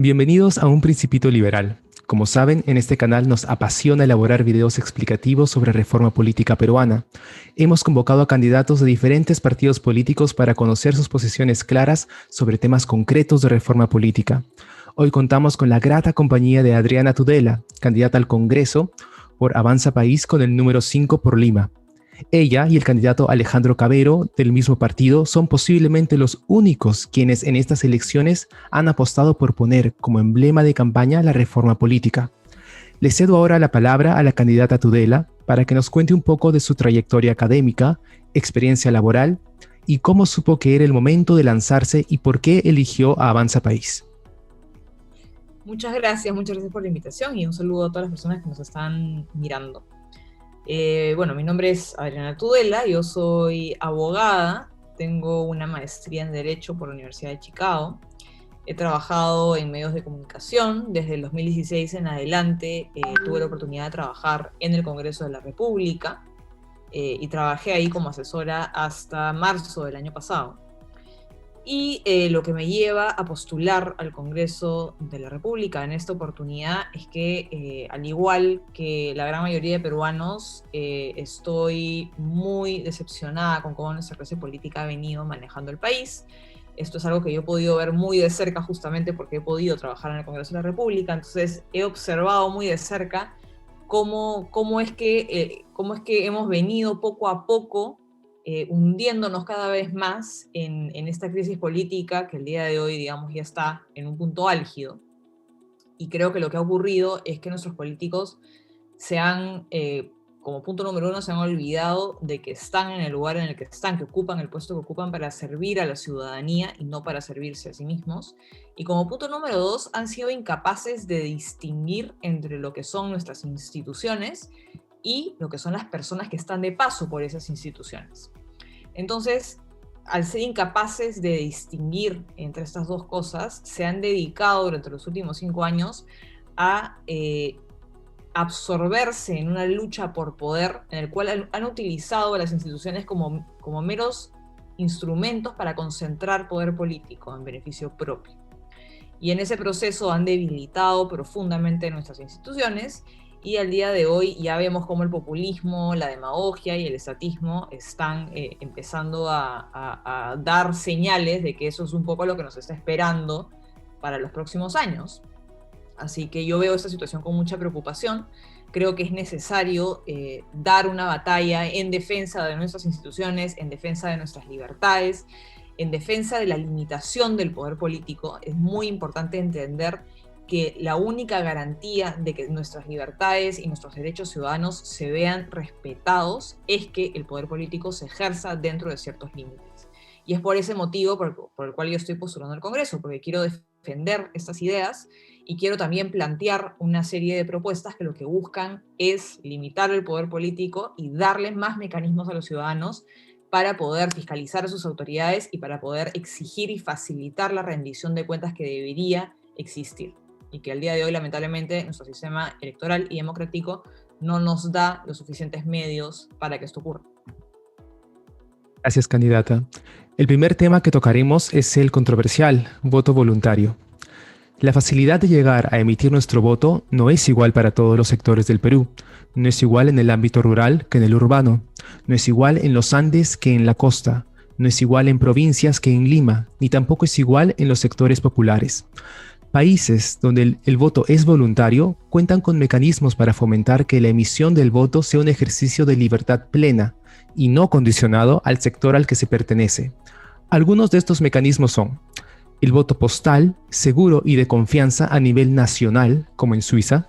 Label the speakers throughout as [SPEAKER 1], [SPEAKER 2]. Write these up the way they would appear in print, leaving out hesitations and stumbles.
[SPEAKER 1] Bienvenidos a Un Principito Liberal. Como saben, en este canal nos apasiona elaborar videos explicativos sobre reforma política peruana. Hemos convocado a candidatos de diferentes partidos políticos para conocer sus posiciones claras sobre temas concretos de reforma política. Hoy contamos con la grata compañía de Adriana Tudela, candidata al Congreso por Avanza País con el número 5 por Lima. Ella y el candidato Alejandro Cabero, del mismo partido, son posiblemente los únicos quienes en estas elecciones han apostado por poner como emblema de campaña la reforma política. Le cedo ahora la palabra a la candidata Tudela para que nos cuente un poco de su trayectoria académica, experiencia laboral y cómo supo que era el momento de lanzarse y por qué eligió a Avanza País.
[SPEAKER 2] Muchas gracias por la invitación y un saludo a todas las personas que nos están mirando. Bueno, mi nombre es Adriana Tudela, yo soy abogada, tengo una maestría en Derecho por la Universidad de Chicago. He trabajado en medios de comunicación, desde el 2016 en adelante tuve la oportunidad de trabajar en el Congreso de la República y trabajé ahí como asesora hasta marzo del año pasado. Y lo que me lleva a postular al Congreso de la República en esta oportunidad es que, al igual que la gran mayoría de peruanos, estoy muy decepcionada con cómo nuestra clase política ha venido manejando el país. Esto es algo que yo he podido ver muy de cerca justamente porque he podido trabajar en el Congreso de la República, entonces he observado muy de cerca cómo es que hemos venido poco a poco hundiéndonos cada vez más en esta crisis política que el día de hoy, digamos, ya está en un punto álgido. Y creo que lo que ha ocurrido es que nuestros políticos como punto número uno, se han olvidado de que están en el lugar en el que están, que ocupan el puesto que ocupan para servir a la ciudadanía y no para servirse a sí mismos. Y como punto número dos, han sido incapaces de distinguir entre lo que son nuestras instituciones y lo que son las personas que están de paso por esas instituciones. Entonces, al ser incapaces de distinguir entre estas dos cosas, se han dedicado durante los últimos 5 años a absorberse en una lucha por poder en el cual han utilizado a las instituciones como meros instrumentos para concentrar poder político en beneficio propio. Y en ese proceso han debilitado profundamente nuestras instituciones y al día de hoy ya vemos cómo el populismo, la demagogia y el estatismo están empezando a dar señales de que eso es un poco lo que nos está esperando para los próximos años. Así que yo veo esta situación con mucha preocupación. Creo que es necesario dar una batalla en defensa de nuestras instituciones, en defensa de nuestras libertades, en defensa de la limitación del poder político. Es muy importante entender que la única garantía de que nuestras libertades y nuestros derechos ciudadanos se vean respetados es que el poder político se ejerza dentro de ciertos límites. Y es por ese motivo por el cual yo estoy postulando al Congreso, porque quiero defender estas ideas y quiero también plantear una serie de propuestas que lo que buscan es limitar el poder político y darle más mecanismos a los ciudadanos para poder fiscalizar a sus autoridades y para poder exigir y facilitar la rendición de cuentas que debería existir. Y que al día de hoy, lamentablemente, nuestro sistema electoral y democrático no nos da los suficientes medios para que esto ocurra.
[SPEAKER 1] Gracias, candidata. El primer tema que tocaremos es el controversial voto voluntario. La facilidad de llegar a emitir nuestro voto no es igual para todos los sectores del Perú. No es igual en el ámbito rural que en el urbano. No es igual en los Andes que en la costa. No es igual en provincias que en Lima, ni tampoco es igual en los sectores populares. Países donde el voto es voluntario cuentan con mecanismos para fomentar que la emisión del voto sea un ejercicio de libertad plena y no condicionado al sector al que se pertenece. Algunos de estos mecanismos son el voto postal, seguro y de confianza a nivel nacional, como en Suiza,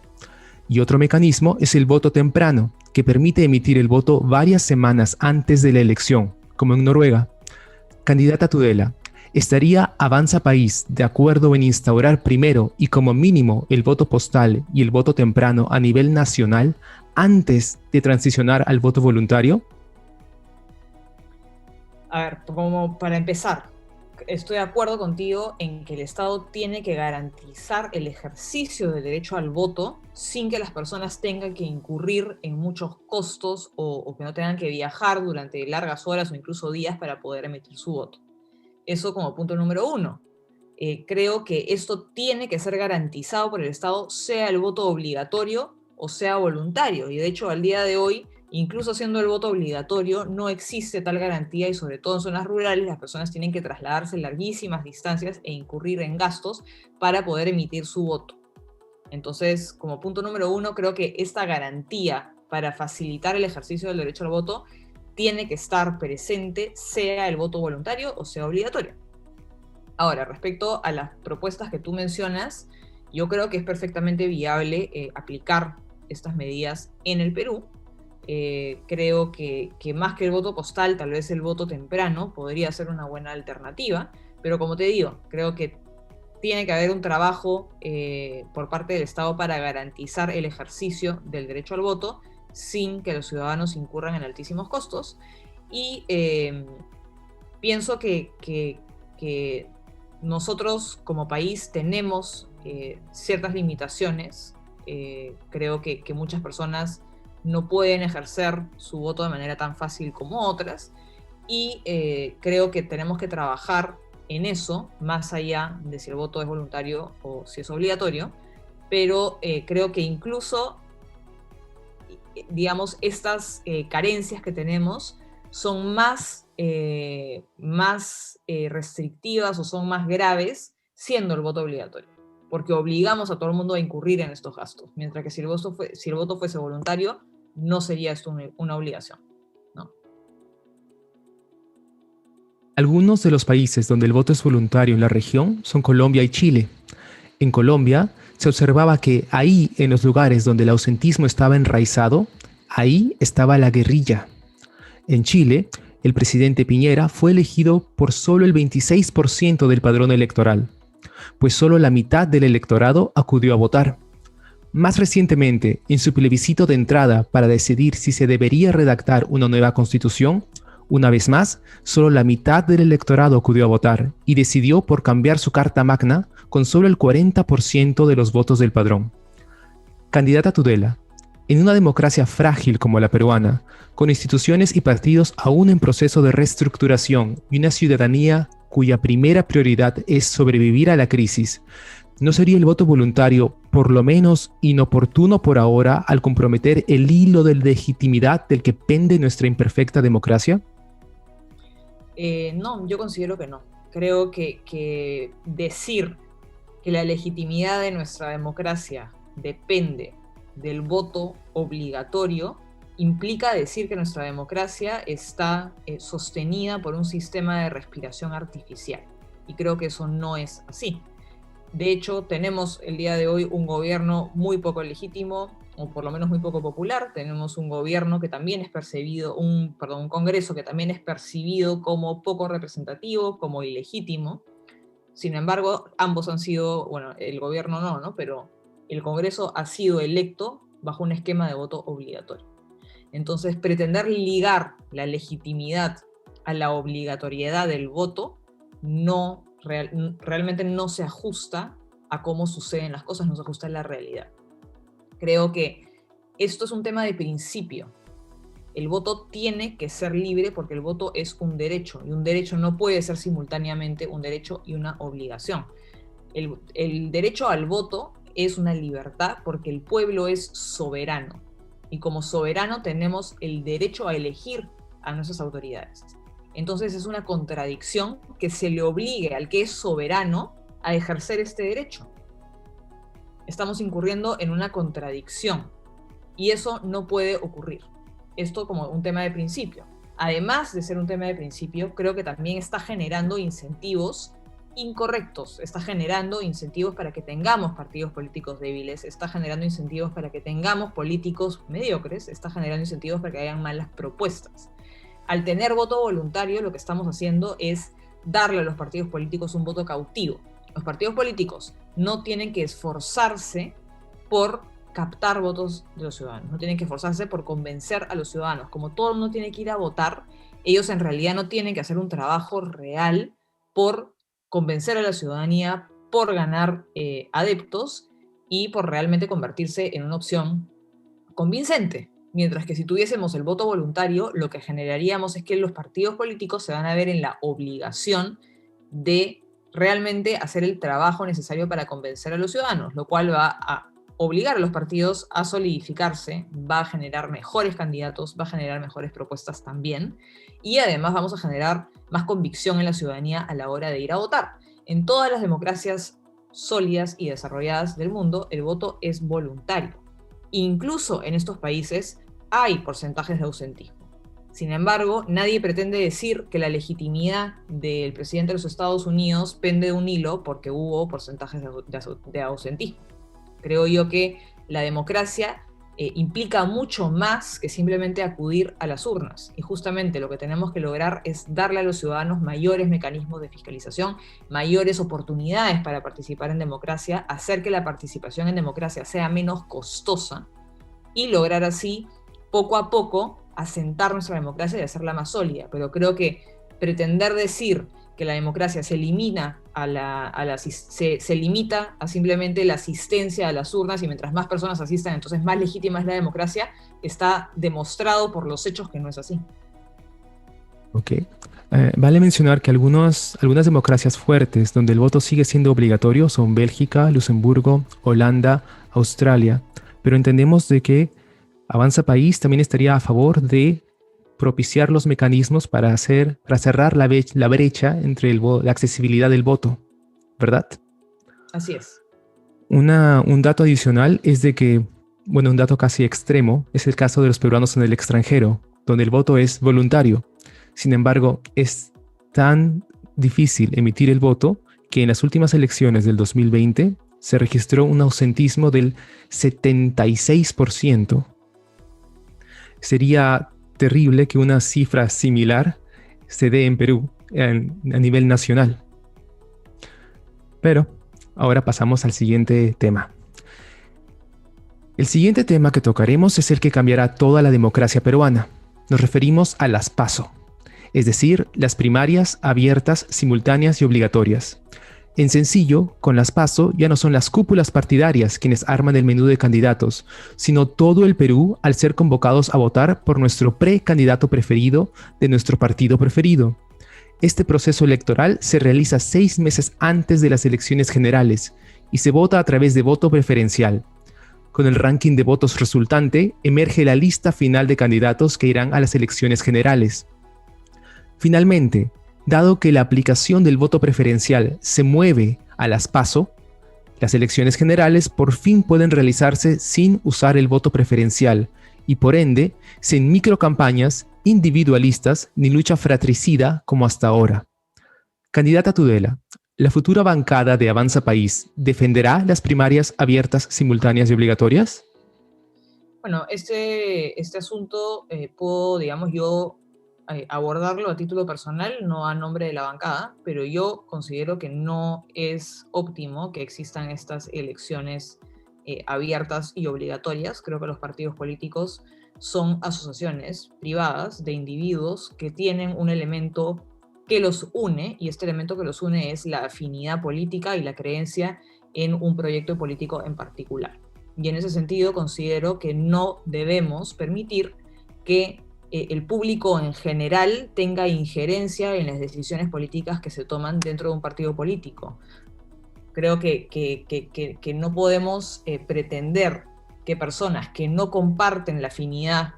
[SPEAKER 1] y otro mecanismo es el voto temprano, que permite emitir el voto varias semanas antes de la elección, como en Noruega. Candidata Tudela, ¿estaría Avanza País de acuerdo en instaurar primero y como mínimo el voto postal y el voto temprano a nivel nacional antes de transicionar al voto voluntario?
[SPEAKER 2] A ver, como para empezar, estoy de acuerdo contigo en que el Estado tiene que garantizar el ejercicio del derecho al voto sin que las personas tengan que incurrir en muchos costos o que no tengan que viajar durante largas horas o incluso días para poder emitir su voto. Eso como punto número uno. creo que esto tiene que ser garantizado por el Estado, sea el voto obligatorio o sea voluntario. Y de hecho, al día de hoy, incluso siendo el voto obligatorio, no existe tal garantía y sobre todo en zonas rurales las personas tienen que trasladarse larguísimas distancias e incurrir en gastos para poder emitir su voto. Entonces, como punto número uno, creo que esta garantía para facilitar el ejercicio del derecho al voto tiene que estar presente, sea el voto voluntario o sea obligatorio. Ahora, respecto a las propuestas que tú mencionas, yo creo que es perfectamente viable aplicar estas medidas en el Perú. Creo que más que el voto postal, tal vez el voto temprano podría ser una buena alternativa, pero como te digo, creo que tiene que haber un trabajo por parte del Estado para garantizar el ejercicio del derecho al voto sin que los ciudadanos incurran en altísimos costos. Y pienso que nosotros como país tenemos ciertas limitaciones. Creo que muchas personas no pueden ejercer su voto de manera tan fácil como otras. Y creo que tenemos que trabajar en eso, más allá de si el voto es voluntario o si es obligatorio, pero creo que incluso, digamos, estas carencias que tenemos son más restrictivas o son más graves siendo el voto obligatorio, porque obligamos a todo el mundo a incurrir en estos gastos, mientras que si el voto fuese voluntario, no sería esto una obligación, ¿no?
[SPEAKER 1] Algunos de los países donde el voto es voluntario en la región son Colombia y Chile. En Colombia se observaba que ahí, en los lugares donde el ausentismo estaba enraizado, ahí estaba la guerrilla. En Chile, el presidente Piñera fue elegido por solo el 26% del padrón electoral, pues solo la mitad del electorado acudió a votar. Más recientemente, en su plebiscito de entrada para decidir si se debería redactar una nueva constitución, una vez más, solo la mitad del electorado acudió a votar y decidió por cambiar su Carta Magna con solo el 40% de los votos del padrón. Candidata Tudela, en una democracia frágil como la peruana, con instituciones y partidos aún en proceso de reestructuración y una ciudadanía cuya primera prioridad es sobrevivir a la crisis, ¿no sería el voto voluntario, por lo menos inoportuno por ahora, al comprometer el hilo de legitimidad del que pende nuestra imperfecta democracia?
[SPEAKER 2] No, yo considero que no. Creo que decir que la legitimidad de nuestra democracia depende del voto obligatorio implica decir que nuestra democracia está sostenida por un sistema de respiración artificial. Y creo que eso no es así. De hecho, tenemos el día de hoy un gobierno muy poco legítimo, o por lo menos muy poco popular. Tenemos un gobierno que también es percibido, un Congreso que también es percibido como poco representativo, como ilegítimo. Sin embargo, ambos han sido, bueno, el gobierno no, pero el Congreso ha sido electo bajo un esquema de voto obligatorio. Entonces, pretender ligar la legitimidad a la obligatoriedad del voto realmente no se ajusta a cómo suceden las cosas, no se ajusta a la realidad. Creo que esto es un tema de principio. El voto tiene que ser libre porque el voto es un derecho y un derecho no puede ser simultáneamente un derecho y una obligación. El derecho al voto es una libertad porque el pueblo es soberano y como soberano tenemos el derecho a elegir a nuestras autoridades. Entonces es una contradicción que se le obligue al que es soberano a ejercer este derecho. Estamos incurriendo en una contradicción y eso no puede ocurrir. Esto como un tema de principio. Además de ser un tema de principio, creo que también está generando incentivos incorrectos, está generando incentivos para que tengamos partidos políticos débiles, está generando incentivos para que tengamos políticos mediocres, está generando incentivos para que hayan malas propuestas. Al tener voto voluntario, lo que estamos haciendo es darle a los partidos políticos un voto cautivo. Los partidos políticos no tienen que esforzarse por captar votos de los ciudadanos, no tienen que esforzarse por convencer a los ciudadanos. Como todo el mundo tiene que ir a votar, ellos en realidad no tienen que hacer un trabajo real por convencer a la ciudadanía, por ganar adeptos y por realmente convertirse en una opción convincente. Mientras que si tuviésemos el voto voluntario, lo que generaríamos es que los partidos políticos se van a ver en la obligación de realmente hacer el trabajo necesario para convencer a los ciudadanos, lo cual va a obligar a los partidos a solidificarse, va a generar mejores candidatos, va a generar mejores propuestas también, y además vamos a generar más convicción en la ciudadanía a la hora de ir a votar. En todas las democracias sólidas y desarrolladas del mundo, el voto es voluntario. Incluso en estos países hay porcentajes de ausentismo. Sin embargo, nadie pretende decir que la legitimidad del presidente de los Estados Unidos pende de un hilo porque hubo porcentajes de ausentismo. Creo yo que la democracia implica mucho más que simplemente acudir a las urnas. Y justamente lo que tenemos que lograr es darle a los ciudadanos mayores mecanismos de fiscalización, mayores oportunidades para participar en democracia, hacer que la participación en democracia sea menos costosa y lograr así, poco a poco, asentar nuestra democracia y hacerla más sólida. Pero creo que pretender decir que la democracia se limita se limita a simplemente la asistencia a las urnas y mientras más personas asistan, entonces más legítima es la democracia, está demostrado por los hechos que no es así.
[SPEAKER 1] Ok. Vale mencionar que algunas democracias fuertes donde el voto sigue siendo obligatorio son Bélgica, Luxemburgo, Holanda, Australia, pero entendemos de que Avanza País también estaría a favor de propiciar los mecanismos para cerrar la brecha entre la accesibilidad del voto, ¿verdad?
[SPEAKER 2] Así es.
[SPEAKER 1] Un dato adicional es de que, bueno, un dato casi extremo es el caso de los peruanos en el extranjero, donde el voto es voluntario. Sin embargo, es tan difícil emitir el voto que en las últimas elecciones del 2020 se registró un ausentismo del 76%. Sería terrible que una cifra similar se dé en Perú a nivel nacional. Pero ahora pasamos al siguiente tema. El siguiente tema que tocaremos es el que cambiará toda la democracia peruana. Nos referimos a las PASO, es decir, las primarias abiertas, simultáneas y obligatorias. En sencillo, con las PASO ya no son las cúpulas partidarias quienes arman el menú de candidatos, sino todo el Perú al ser convocados a votar por nuestro precandidato preferido de nuestro partido preferido. Este proceso electoral se realiza 6 meses antes de las elecciones generales y se vota a través de voto preferencial. Con el ranking de votos resultante, emerge la lista final de candidatos que irán a las elecciones generales. Finalmente, dado que la aplicación del voto preferencial se mueve a las PASO, las elecciones generales por fin pueden realizarse sin usar el voto preferencial y por ende, sin microcampañas individualistas ni lucha fratricida como hasta ahora. Candidata Tudela, ¿la futura bancada de Avanza País defenderá las primarias abiertas, simultáneas y obligatorias?
[SPEAKER 2] Bueno, este asunto puedo, digamos, yo abordarlo a título personal, no a nombre de la bancada, pero yo considero que no es óptimo que existan estas elecciones abiertas y obligatorias. Creo que los partidos políticos son asociaciones privadas de individuos que tienen un elemento que los une, y este elemento que los une es la afinidad política y la creencia en un proyecto político en particular. Y en ese sentido considero que no debemos permitir que el público en general tenga injerencia en las decisiones políticas que se toman dentro de un partido político. Creo que no podemos pretender que personas que no comparten la afinidad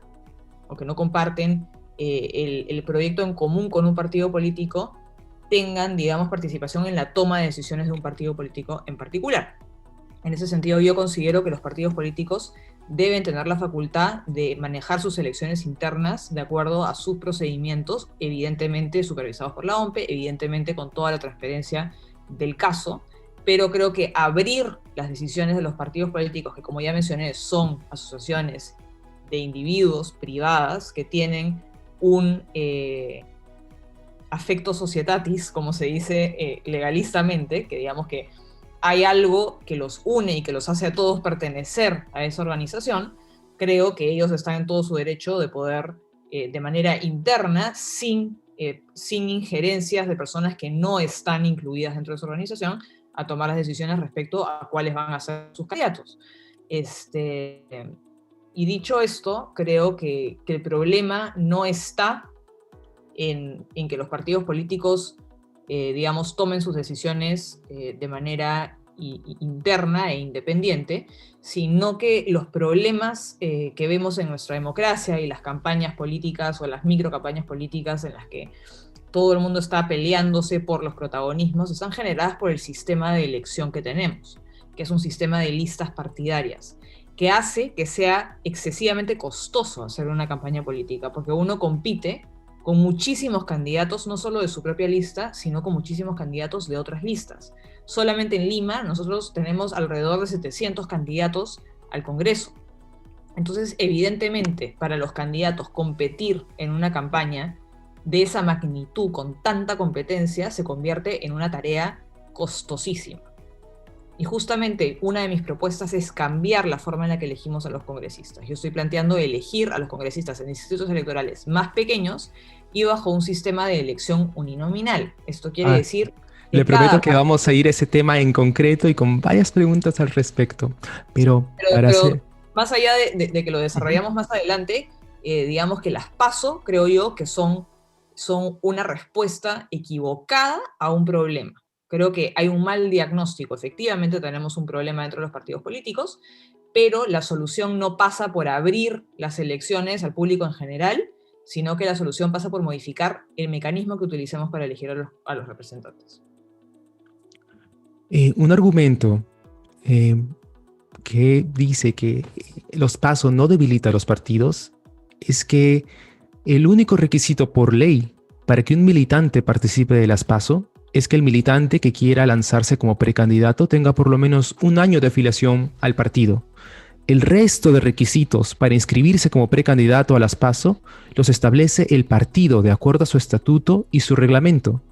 [SPEAKER 2] o que no comparten el proyecto en común con un partido político tengan, digamos, participación en la toma de decisiones de un partido político en particular. En ese sentido, yo considero que los partidos políticos deben tener la facultad de manejar sus elecciones internas de acuerdo a sus procedimientos, evidentemente supervisados por la OMPE, evidentemente con toda la transparencia del caso, pero creo que abrir las decisiones de los partidos políticos, que como ya mencioné, son asociaciones de individuos privadas que tienen un affecto societatis, como se dice legalistamente, que digamos que hay algo que los une y que los hace a todos pertenecer a esa organización, creo que ellos están en todo su derecho de poder, de manera interna, sin injerencias de personas que no están incluidas dentro de su organización, a tomar las decisiones respecto a cuáles van a ser sus candidatos. Y dicho esto, creo que el problema no está en que los partidos políticos digamos, tomen sus decisiones de manera interna e independiente, sino que los problemas que vemos en nuestra democracia y las campañas políticas o las microcampañas políticas en las que todo el mundo está peleándose por los protagonismos, están generadas por el sistema de elección que tenemos, que es un sistema de listas partidarias, que hace que sea excesivamente costoso hacer una campaña política, porque uno compite con muchísimos candidatos, no solo de su propia lista, sino con muchísimos candidatos de otras listas. Solamente en Lima nosotros tenemos alrededor de 700 candidatos al Congreso. Entonces, evidentemente, para los candidatos competir en una campaña de esa magnitud, con tanta competencia, se convierte en una tarea costosísima. Y justamente una de mis propuestas es cambiar la forma en la que elegimos a los congresistas. Yo estoy planteando elegir a los congresistas en institutos electorales más pequeños y bajo un sistema de elección uninominal. Esto quiere decir que
[SPEAKER 1] le prometo que vamos a ir a ese tema en concreto y con varias preguntas al respecto. Pero
[SPEAKER 2] más allá de que lo desarrollamos más adelante, digamos que las PASO, creo yo, que son una respuesta equivocada a un problema. Creo que hay un mal diagnóstico. Efectivamente tenemos un problema dentro de los partidos políticos, pero la solución no pasa por abrir las elecciones al público en general, sino que la solución pasa por modificar el mecanismo que utilicemos para elegir a los representantes.
[SPEAKER 1] Un argumento que dice que los PASO no debilita a los partidos es que el único requisito por ley para que un militante participe de las PASO es que el militante que quiera lanzarse como precandidato tenga por lo menos un año de afiliación al partido. El resto de requisitos para inscribirse como precandidato a las PASO los establece el partido de acuerdo a su estatuto y su reglamento.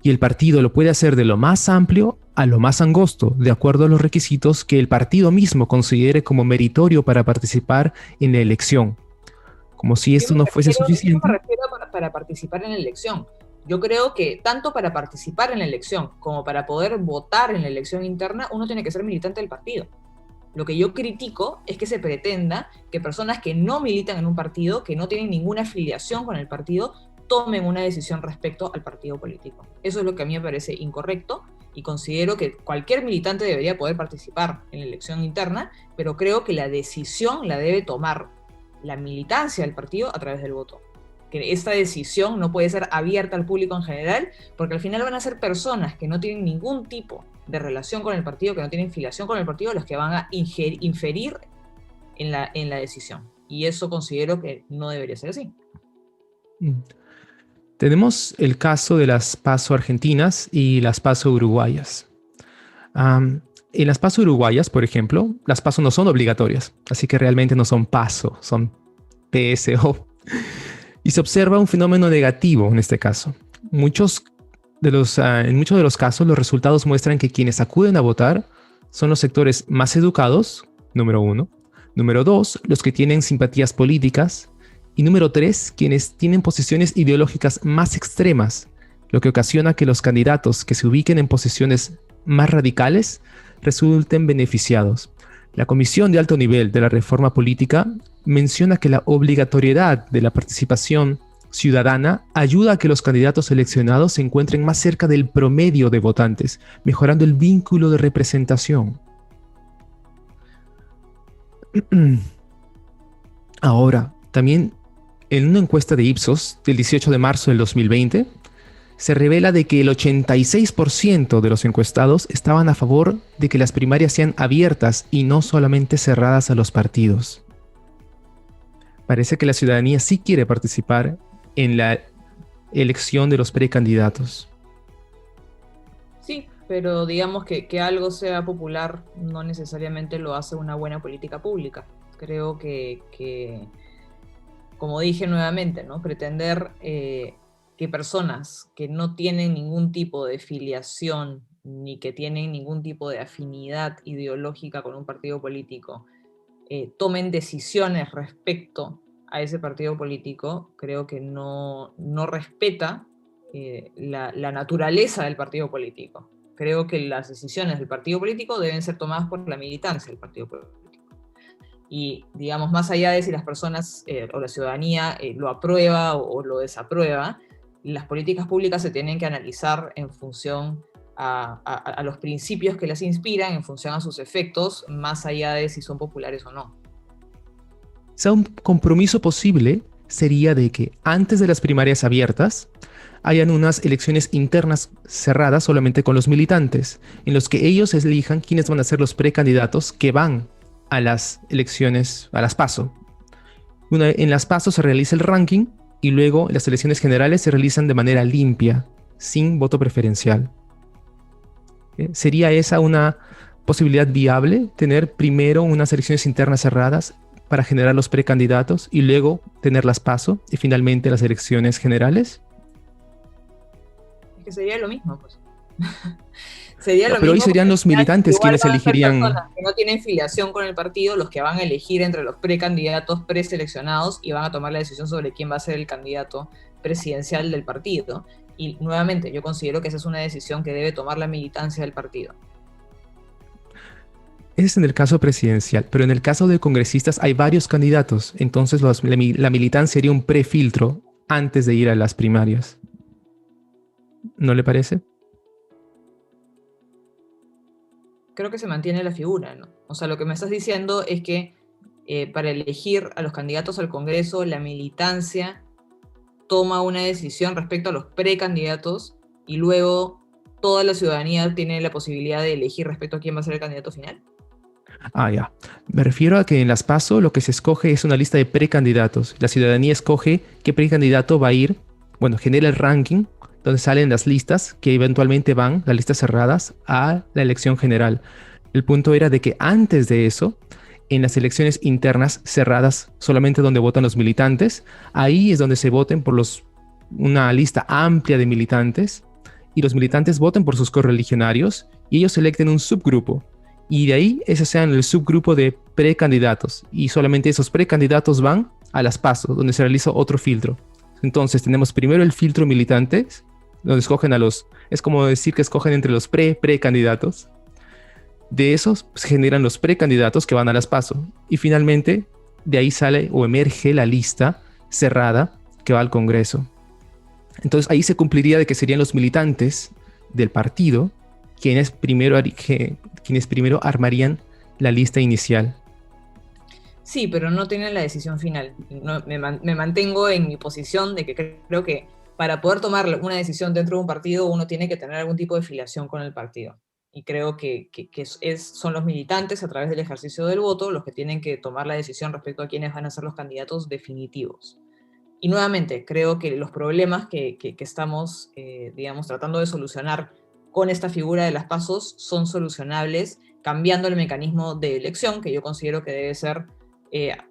[SPEAKER 1] Y el partido lo puede hacer de lo más amplio a lo más angosto, de acuerdo a los requisitos que el partido mismo considere como meritorio para participar en la elección. Como si esto no fuese suficiente.
[SPEAKER 2] Yo me refiero para participar en la elección. Yo creo que tanto para participar en la elección como para poder votar en la elección interna, uno tiene que ser militante del partido. Lo que yo critico es que se pretenda que personas que no militan en un partido, que no tienen ninguna afiliación con el partido, tomen una decisión respecto al partido político. Eso es lo que a mí me parece incorrecto y considero que cualquier militante debería poder participar en la elección interna, pero creo que la decisión la debe tomar la militancia del partido a través del voto. Que esta decisión no puede ser abierta al público en general, porque al final van a ser personas que no tienen ningún tipo de relación con el partido, que no tienen filiación con el partido, los que van a inferir en la decisión. Y eso considero que no debería ser así.
[SPEAKER 1] Tenemos el caso de las PASO argentinas y las PASO uruguayas. En las PASO uruguayas, por ejemplo, las PASO no son obligatorias, así que realmente no son PASO, son PSO. Y se observa un fenómeno negativo en este caso. En muchos de los casos, los resultados muestran que quienes acuden a votar son los sectores más educados, número 1. Número 2, los que tienen simpatías políticas. Y número 3, quienes tienen posiciones ideológicas más extremas, lo que ocasiona que los candidatos que se ubiquen en posiciones más radicales resulten beneficiados. La Comisión de Alto Nivel de la Reforma Política menciona que la obligatoriedad de la participación ciudadana ayuda a que los candidatos seleccionados se encuentren más cerca del promedio de votantes, mejorando el vínculo de representación. Ahora, también en una encuesta de Ipsos del 18 de marzo del 2020, se revela de que el 86% de los encuestados estaban a favor de que las primarias sean abiertas y no solamente cerradas a los partidos. Parece que la ciudadanía sí quiere participar en la elección de los precandidatos.
[SPEAKER 2] Sí, pero digamos que algo sea popular no necesariamente lo hace una buena política pública. Creo que como dije nuevamente, ¿no? Pretender que personas que no tienen ningún tipo de filiación ni que tienen ningún tipo de afinidad ideológica con un partido político tomen decisiones respecto a ese partido político, creo que no respeta la naturaleza del partido político. Creo que las decisiones del partido político deben ser tomadas por la militancia del partido político. Y, digamos, más allá de si las personas o la ciudadanía lo aprueba o lo desaprueba, las políticas públicas se tienen que analizar en función a los principios que las inspiran, en función a sus efectos, más allá de si son populares o no.
[SPEAKER 1] O sea, un compromiso posible sería de que antes de las primarias abiertas hayan unas elecciones internas cerradas solamente con los militantes, en los que ellos elijan quiénes van a ser los precandidatos que van a las elecciones, a las PASO. En las PASO se realiza el ranking y luego las elecciones generales se realizan de manera limpia, sin voto preferencial. ¿Sería esa una posibilidad viable, tener primero unas elecciones internas cerradas para generar los precandidatos y luego tener las PASO y finalmente las elecciones generales?
[SPEAKER 2] Es que sería lo mismo, pues. Sería
[SPEAKER 1] No,
[SPEAKER 2] lo
[SPEAKER 1] pero hoy
[SPEAKER 2] mismo,
[SPEAKER 1] serían
[SPEAKER 2] porque
[SPEAKER 1] los militantes
[SPEAKER 2] igual
[SPEAKER 1] quienes
[SPEAKER 2] van a ser
[SPEAKER 1] elegirían.
[SPEAKER 2] personas que no tienen filiación con el partido los que van a elegir entre los precandidatos preseleccionados y van a tomar la decisión sobre quién va a ser el candidato presidencial del partido. Y nuevamente, yo considero que esa es una decisión que debe tomar la militancia del partido.
[SPEAKER 1] Ese es en el caso presidencial, pero en el caso de congresistas hay varios candidatos, entonces la militancia sería un prefiltro antes de ir a las primarias. ¿No le parece?
[SPEAKER 2] Creo que se mantiene la figura, ¿no? O sea, lo que me estás diciendo es que para elegir a los candidatos al Congreso, la militancia toma una decisión respecto a los precandidatos y luego toda la ciudadanía tiene la posibilidad de elegir respecto a quién va a ser el candidato final.
[SPEAKER 1] Ah, ya. Me refiero a que en las PASO lo que se escoge es una lista de precandidatos. La ciudadanía escoge qué precandidato va a ir, bueno, genera el ranking, donde salen las listas que eventualmente van, las listas cerradas, a la elección general. El punto era de que antes de eso, en las elecciones internas cerradas, solamente donde votan los militantes, ahí es donde se voten por una lista amplia de militantes y los militantes voten por sus correligionarios y ellos selecten un subgrupo y de ahí ese sean el subgrupo de precandidatos y solamente esos precandidatos van a las PASO, donde se realiza otro filtro. Entonces tenemos primero el filtro militantes, donde escogen es como decir que escogen entre los precandidatos. De esos pues, generan los precandidatos que van a las PASO y finalmente de ahí sale o emerge la lista cerrada que va al Congreso. Entonces ahí se cumpliría de que serían los militantes del partido quienes primero armarían la lista inicial.
[SPEAKER 2] Sí, pero no tienen la decisión final. No, me mantengo en mi posición de que creo que para poder tomar una decisión dentro de un partido uno tiene que tener algún tipo de filiación con el partido. Y creo que son los militantes a través del ejercicio del voto los que tienen que tomar la decisión respecto a quiénes van a ser los candidatos definitivos. Y nuevamente, creo que los problemas que estamos, digamos, tratando de solucionar con esta figura de las PASOs son solucionables cambiando el mecanismo de elección, que yo considero que debe ser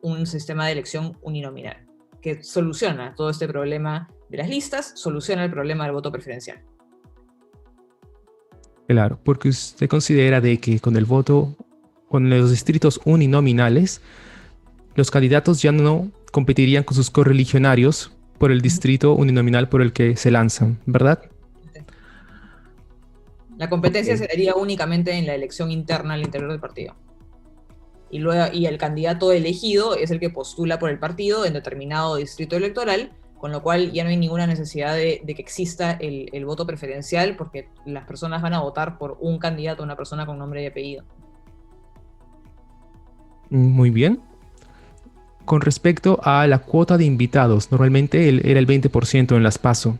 [SPEAKER 2] un sistema de elección uninominal, que soluciona todo este problema de las listas, soluciona el problema del voto preferencial.
[SPEAKER 1] Claro, porque usted considera de que con el voto, con los distritos uninominales, los candidatos ya no competirían con sus correligionarios por el distrito uninominal por el que se lanzan, ¿verdad?
[SPEAKER 2] La competencia
[SPEAKER 1] Ok.
[SPEAKER 2] se daría únicamente en la elección interna al interior del partido. Y el candidato elegido es el que postula por el partido en determinado distrito electoral, con lo cual ya no hay ninguna necesidad de que exista el voto preferencial, porque las personas van a votar por un candidato, una persona con nombre y apellido.
[SPEAKER 1] Muy bien. Con respecto a la cuota de invitados, normalmente era el 20% en las PASO.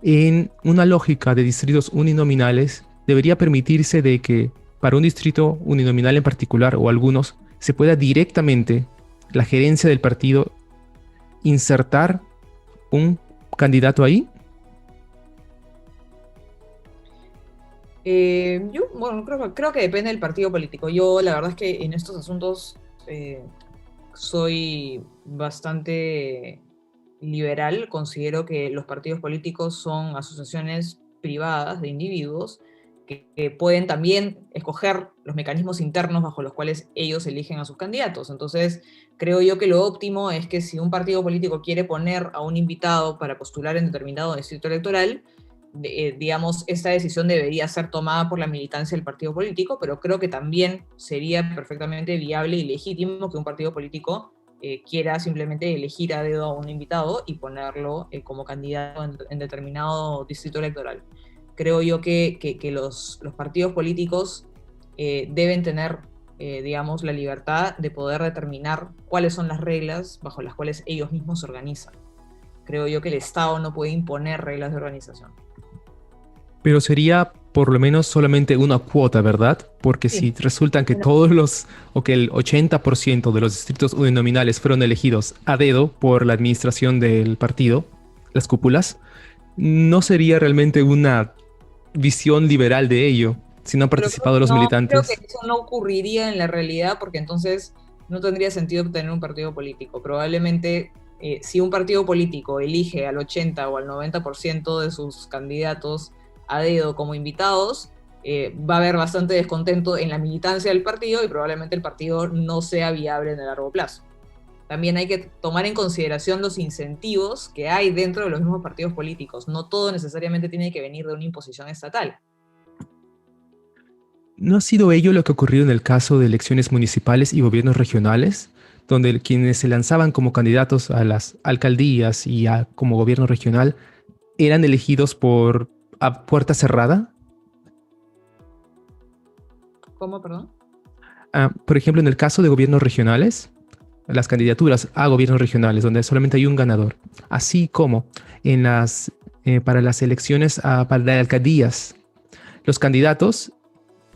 [SPEAKER 1] En una lógica de distritos uninominales, debería permitirse de que para un distrito uninominal en particular o algunos, se pueda directamente la gerencia del partido insertar un candidato ahí.
[SPEAKER 2] Bueno, creo que depende del partido político. Yo la verdad es que en estos asuntos soy bastante liberal. Considero que los partidos políticos son asociaciones privadas de individuos que pueden también escoger los mecanismos internos bajo los cuales ellos eligen a sus candidatos. Entonces, creo yo que lo óptimo es que si un partido político quiere poner a un invitado para postular en determinado distrito electoral, digamos, esta decisión debería ser tomada por la militancia del partido político, pero creo que también sería perfectamente viable y legítimo que un partido político quiera simplemente elegir a dedo a un invitado y ponerlo como candidato en determinado distrito electoral. Creo yo que los partidos políticos deben tener, digamos, la libertad de poder determinar cuáles son las reglas bajo las cuales ellos mismos se organizan. Creo yo que el Estado no puede imponer reglas de organización.
[SPEAKER 1] Pero sería por lo menos solamente una cuota, ¿verdad? Porque si
[SPEAKER 2] Sí.
[SPEAKER 1] resultan que
[SPEAKER 2] Bueno,
[SPEAKER 1] o que el 80% de los distritos uninominales fueron elegidos a dedo por la administración del partido, las cúpulas, no sería realmente una visión liberal de ello, si no han
[SPEAKER 2] pero
[SPEAKER 1] participado los
[SPEAKER 2] no, creo que
[SPEAKER 1] militantes.
[SPEAKER 2] eso no ocurriría en la realidad porque entonces no tendría sentido tener un partido político. Probablemente si un partido político elige al 80 o al 90% de sus candidatos a dedo como invitados, va a haber bastante descontento en la militancia del partido y probablemente el partido no sea viable en el largo plazo. También hay que tomar en consideración los incentivos que hay dentro de los mismos partidos políticos. No todo necesariamente tiene que venir de una imposición estatal.
[SPEAKER 1] ¿No ha sido ello lo que ocurrió en el caso de elecciones municipales y gobiernos regionales, donde quienes se lanzaban como candidatos a las alcaldías y como gobierno regional eran elegidos por a puerta cerrada?
[SPEAKER 2] ¿Cómo, perdón?
[SPEAKER 1] Por ejemplo, en el caso de gobiernos regionales, las candidaturas a gobiernos regionales, donde solamente hay un ganador, así como para las elecciones para las alcaldías, los candidatos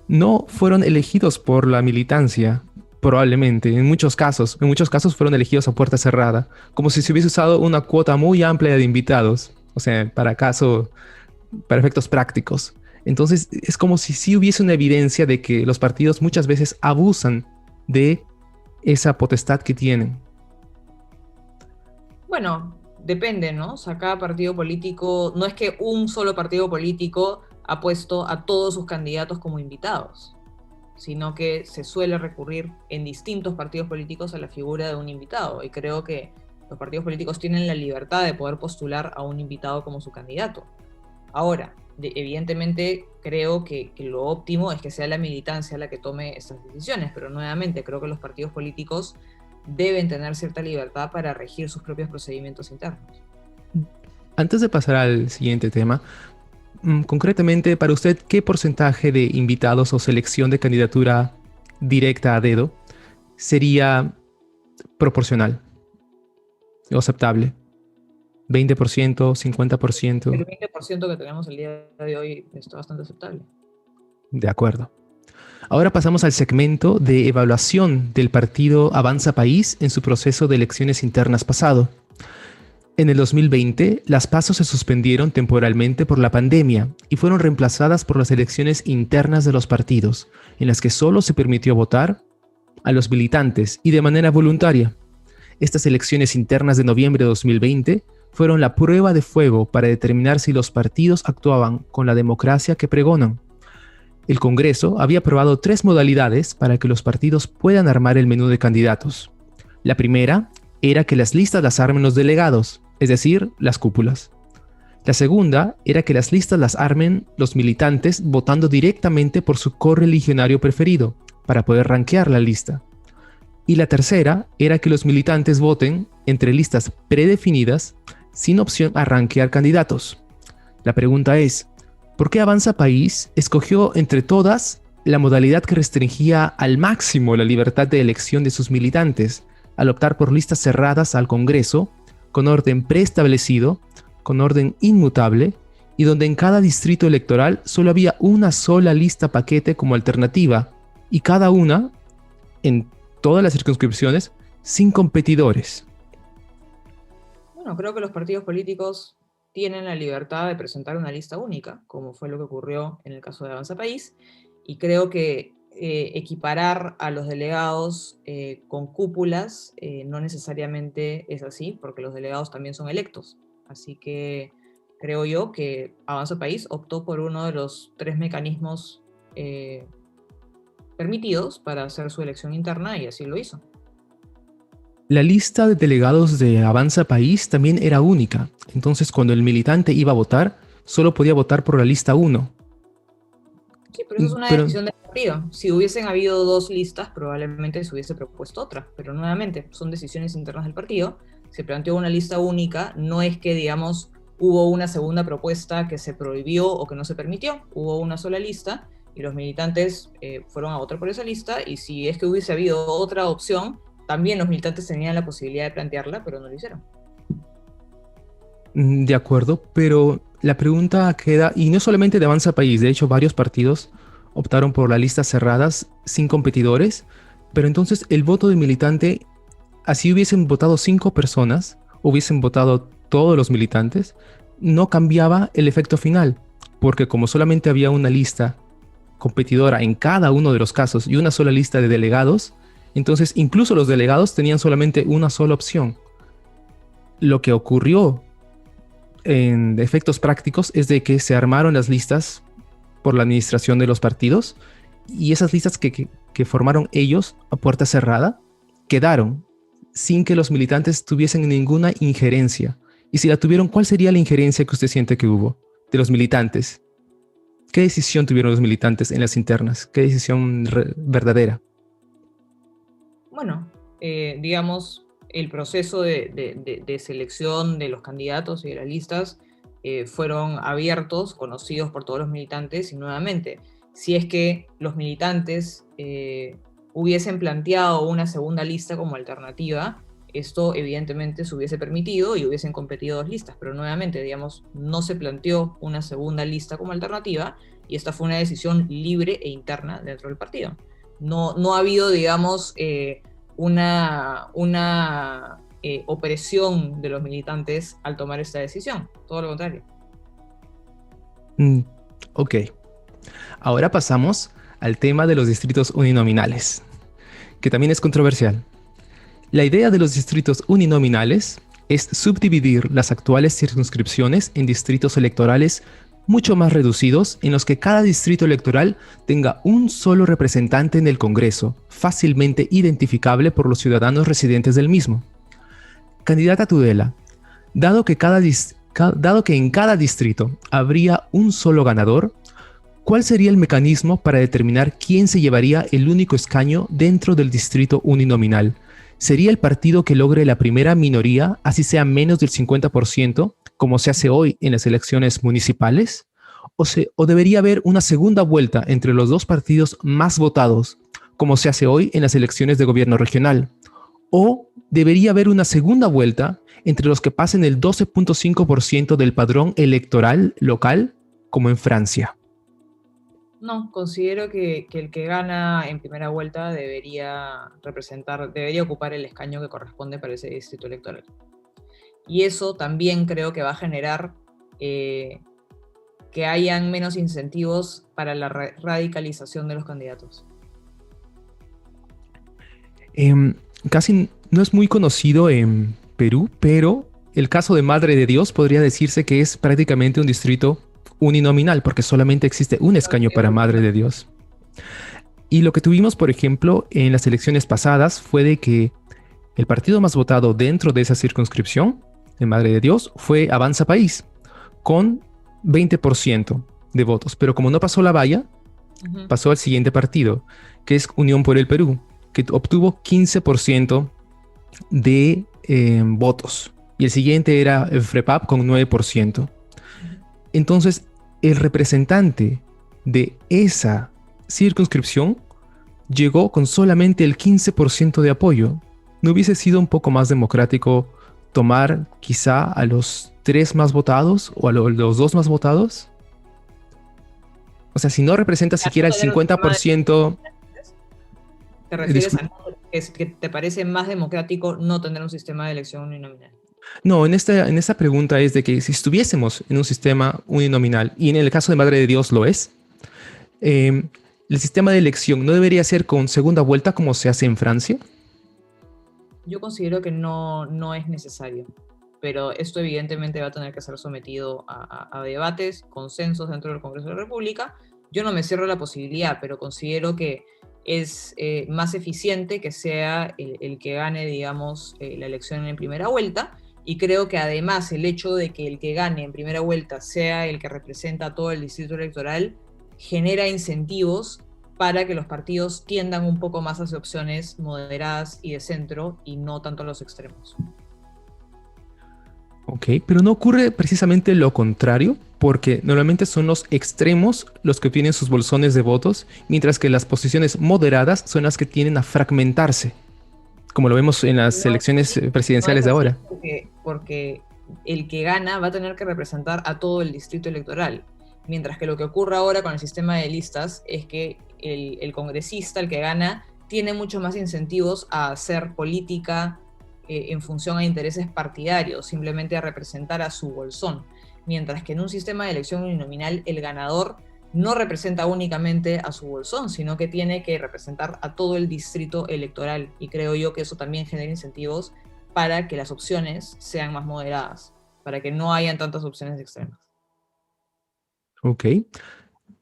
[SPEAKER 1] no fueron elegidos por la militancia, probablemente, en muchos casos fueron elegidos a puerta cerrada, como si se hubiese usado una cuota muy amplia de invitados, o sea, para efectos prácticos. Entonces, es como si sí hubiese una evidencia de que los partidos muchas veces abusan de esa potestad que tienen.
[SPEAKER 2] Bueno, depende, ¿no? O sea, cada partido político, no es que un solo partido político ha puesto a todos sus candidatos como invitados, sino que se suele recurrir en distintos partidos políticos a la figura de un invitado. Y creo que los partidos políticos tienen la libertad de poder postular a un invitado como su candidato. Ahora, evidentemente creo que lo óptimo es que sea la militancia la que tome estas decisiones, pero nuevamente creo que los partidos políticos deben tener cierta libertad para regir sus propios procedimientos internos.
[SPEAKER 1] Antes de pasar al siguiente tema, concretamente para usted, ¿qué porcentaje de invitados o selección de candidatura directa a dedo sería proporcional o aceptable? ¿20%,
[SPEAKER 2] El
[SPEAKER 1] 50%?
[SPEAKER 2] 20% que tenemos el día de hoy está bastante aceptable.
[SPEAKER 1] De acuerdo. Ahora pasamos al segmento de evaluación del partido Avanza País en su proceso de elecciones internas pasado. En el 2020, las PASO se suspendieron temporalmente por la pandemia y fueron reemplazadas por las elecciones internas de los partidos, en las que solo se permitió votar a los militantes y de manera voluntaria. Estas elecciones internas de noviembre de 2020 fueron la prueba de fuego para determinar si los partidos actuaban con la democracia que pregonan. El Congreso había aprobado 3 modalidades para que los partidos puedan armar el menú de candidatos. La primera era que las listas las armen los delegados, es decir, las cúpulas. La segunda era que las listas las armen los militantes votando directamente por su correligionario preferido, para poder rankear la lista. Y la tercera era que los militantes voten entre listas predefinidas sin opción a rankear candidatos. La pregunta es, ¿por qué Avanza País escogió entre todas la modalidad que restringía al máximo la libertad de elección de sus militantes al optar por listas cerradas al Congreso, con orden preestablecido, con orden inmutable, y donde en cada distrito electoral solo había una sola lista paquete como alternativa, y cada una, en todas las circunscripciones, sin competidores?
[SPEAKER 2] Bueno, creo que los partidos políticos tienen la libertad de presentar una lista única, como fue lo que ocurrió en el caso de Avanza País, y creo que equiparar a los delegados con cúpulas no necesariamente es así, porque los delegados también son electos. Así que creo yo que Avanza País optó por uno de los 3 mecanismos permitidos para hacer su elección interna y así lo hizo.
[SPEAKER 1] La lista de delegados de Avanza País también era única, entonces cuando el militante iba a votar, solo podía votar por la lista 1.
[SPEAKER 2] Sí, pero eso es una
[SPEAKER 1] Pero
[SPEAKER 2] decisión de partido. Si hubiesen habido dos listas, probablemente se hubiese propuesto otra, pero nuevamente son decisiones internas del partido. Se planteó una lista única, no es que, digamos, hubo una segunda propuesta que se prohibió o que no se permitió, hubo una sola lista y los militantes fueron a votar por esa lista, y si es que hubiese habido otra opción, también los militantes tenían la posibilidad de plantearla, pero no lo hicieron.
[SPEAKER 1] De acuerdo, pero la pregunta queda, y no solamente de Avanza País, de hecho varios partidos optaron por las listas cerradas sin competidores, pero entonces el voto del militante, así hubiesen votado 5 personas, hubiesen votado todos los militantes, no cambiaba el efecto final, porque como solamente había una lista competidora en cada uno de los casos y una sola lista de delegados, entonces incluso los delegados tenían solamente una sola opción. Lo que ocurrió en efectos prácticos es de que se armaron las listas por la administración de los partidos, y esas listas que formaron ellos a puerta cerrada quedaron sin que los militantes tuviesen ninguna injerencia. Y si la tuvieron, ¿cuál sería la injerencia que usted siente que hubo de los militantes? ¿Qué decisión tuvieron los militantes en las internas? ¿Qué decisión verdadera?
[SPEAKER 2] Bueno, digamos, el proceso de selección de los candidatos y de las listas fueron abiertos, conocidos por todos los militantes, y nuevamente, si es que los militantes hubiesen planteado una segunda lista como alternativa, esto evidentemente se hubiese permitido y hubiesen competido dos listas, pero nuevamente, digamos, no se planteó una segunda lista como alternativa, y esta fue una decisión libre e interna dentro del partido. No ha habido, digamos, una opresión de los militantes al tomar esta decisión, todo lo contrario.
[SPEAKER 1] Ok, ahora pasamos al tema de los distritos uninominales, que también es controversial. La idea de los distritos uninominales es subdividir las actuales circunscripciones en distritos electorales mucho más reducidos, en los que cada distrito electoral tenga un solo representante en el Congreso, fácilmente identificable por los ciudadanos residentes del mismo. Candidata Tudela, dado que en cada distrito habría un solo ganador, ¿cuál sería el mecanismo para determinar quién se llevaría el único escaño dentro del distrito uninominal? ¿Sería el partido que logre la primera minoría, así sea menos del 50%, como se hace hoy en las elecciones municipales? ¿O debería haber una segunda vuelta entre los dos partidos más votados, como se hace hoy en las elecciones de gobierno regional? ¿O debería haber una segunda vuelta entre los que pasen el 12.5% del padrón electoral local, como en Francia?
[SPEAKER 2] No, considero que el que gana en primera vuelta debería ocupar el escaño que corresponde para ese distrito electoral. Y eso también creo que va a generar que hayan menos incentivos para la radicalización de los candidatos.
[SPEAKER 1] Casi no es muy conocido en Perú, pero el caso de Madre de Dios podría decirse que es prácticamente un distrito uninominal, porque solamente existe un escaño para Madre de Dios. Y lo que tuvimos, por ejemplo, en las elecciones pasadas fue de que el partido más votado dentro de esa circunscripción, de Madre de Dios, fue Avanza País, con 20% de votos. Pero como no pasó la valla, pasó al siguiente partido, que es Unión por el Perú, que obtuvo 15% de votos. Y el siguiente era el FREPAP con 9%. Entonces, el representante de esa circunscripción llegó con solamente el 15% de apoyo. ¿No hubiese sido un poco más democrático tomar quizá a los 3 más votados o a los 2 más votados? O sea, si no representa siquiera el 50%...
[SPEAKER 2] ¿Te refieres a que te parece más democrático no tener un sistema de elección uninominal?
[SPEAKER 1] No, en esta pregunta es de que si estuviésemos en un sistema uninominal, y en el caso de Madre de Dios lo es, el sistema de elección no debería ser con segunda vuelta como se hace en Francia.
[SPEAKER 2] Yo considero que no es necesario, pero esto evidentemente va a tener que ser sometido a debates, consensos dentro del Congreso de la República. Yo no me cierro la posibilidad, pero considero que es más eficiente que sea el que gane, digamos, la elección en primera vuelta. Y creo que además el hecho de que el que gane en primera vuelta sea el que representa a todo el distrito electoral genera incentivos para que los partidos tiendan un poco más hacia opciones moderadas y de centro y no tanto a los extremos.
[SPEAKER 1] Ok, pero no ocurre precisamente lo contrario, porque normalmente son los extremos los que obtienen sus bolsones de votos, mientras que las posiciones moderadas son las que tienden a fragmentarse, como lo vemos en las
[SPEAKER 2] No es
[SPEAKER 1] elecciones
[SPEAKER 2] así, no
[SPEAKER 1] presidenciales
[SPEAKER 2] es
[SPEAKER 1] de
[SPEAKER 2] así
[SPEAKER 1] ahora.
[SPEAKER 2] porque el que gana va a tener que representar a todo el distrito electoral, mientras que lo que ocurre ahora con el sistema de listas es que el congresista, el que gana, tiene mucho más incentivos a hacer política en función a intereses partidarios, simplemente a representar a su bolsón, mientras que en un sistema de elección uninominal el ganador no representa únicamente a su bolsón, sino que tiene que representar a todo el distrito electoral. Y creo yo que eso también genera incentivos para que las opciones sean más moderadas, para que no hayan tantas opciones extremas.
[SPEAKER 1] Ok.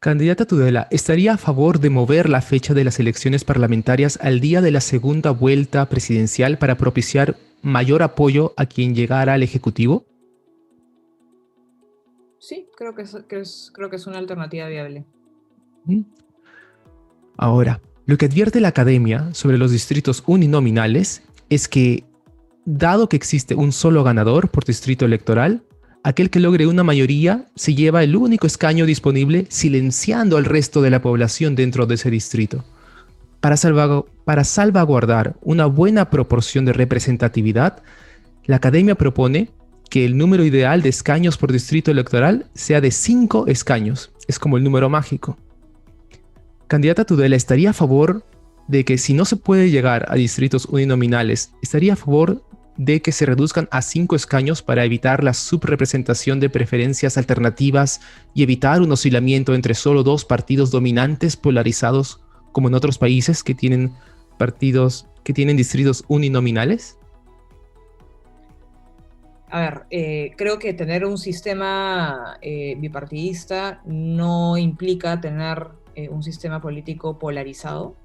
[SPEAKER 1] Candidata Tudela, ¿estaría a favor de mover la fecha de las elecciones parlamentarias al día de la segunda vuelta presidencial para propiciar mayor apoyo a quien llegara al Ejecutivo?
[SPEAKER 2] Sí, creo que es una alternativa viable.
[SPEAKER 1] ¿Mm? Ahora, lo que advierte la academia sobre los distritos uninominales es que, dado que existe un solo ganador por distrito electoral, aquel que logre una mayoría se lleva el único escaño disponible, silenciando al resto de la población dentro de ese distrito. Para salvaguardar una buena proporción de representatividad, la academia propone que el número ideal de escaños por distrito electoral sea de 5 escaños. Es como el número mágico. Candidata Tudela, ¿estaría a favor de que, si no se puede llegar a distritos uninominales, estaría a favor de que se reduzcan a 5 escaños para evitar la subrepresentación de preferencias alternativas y evitar un oscilamiento entre solo dos partidos dominantes polarizados, como en otros países que tienen partidos que tienen distritos uninominales?
[SPEAKER 2] A ver, creo que tener un sistema bipartidista no implica tener un sistema político polarizado.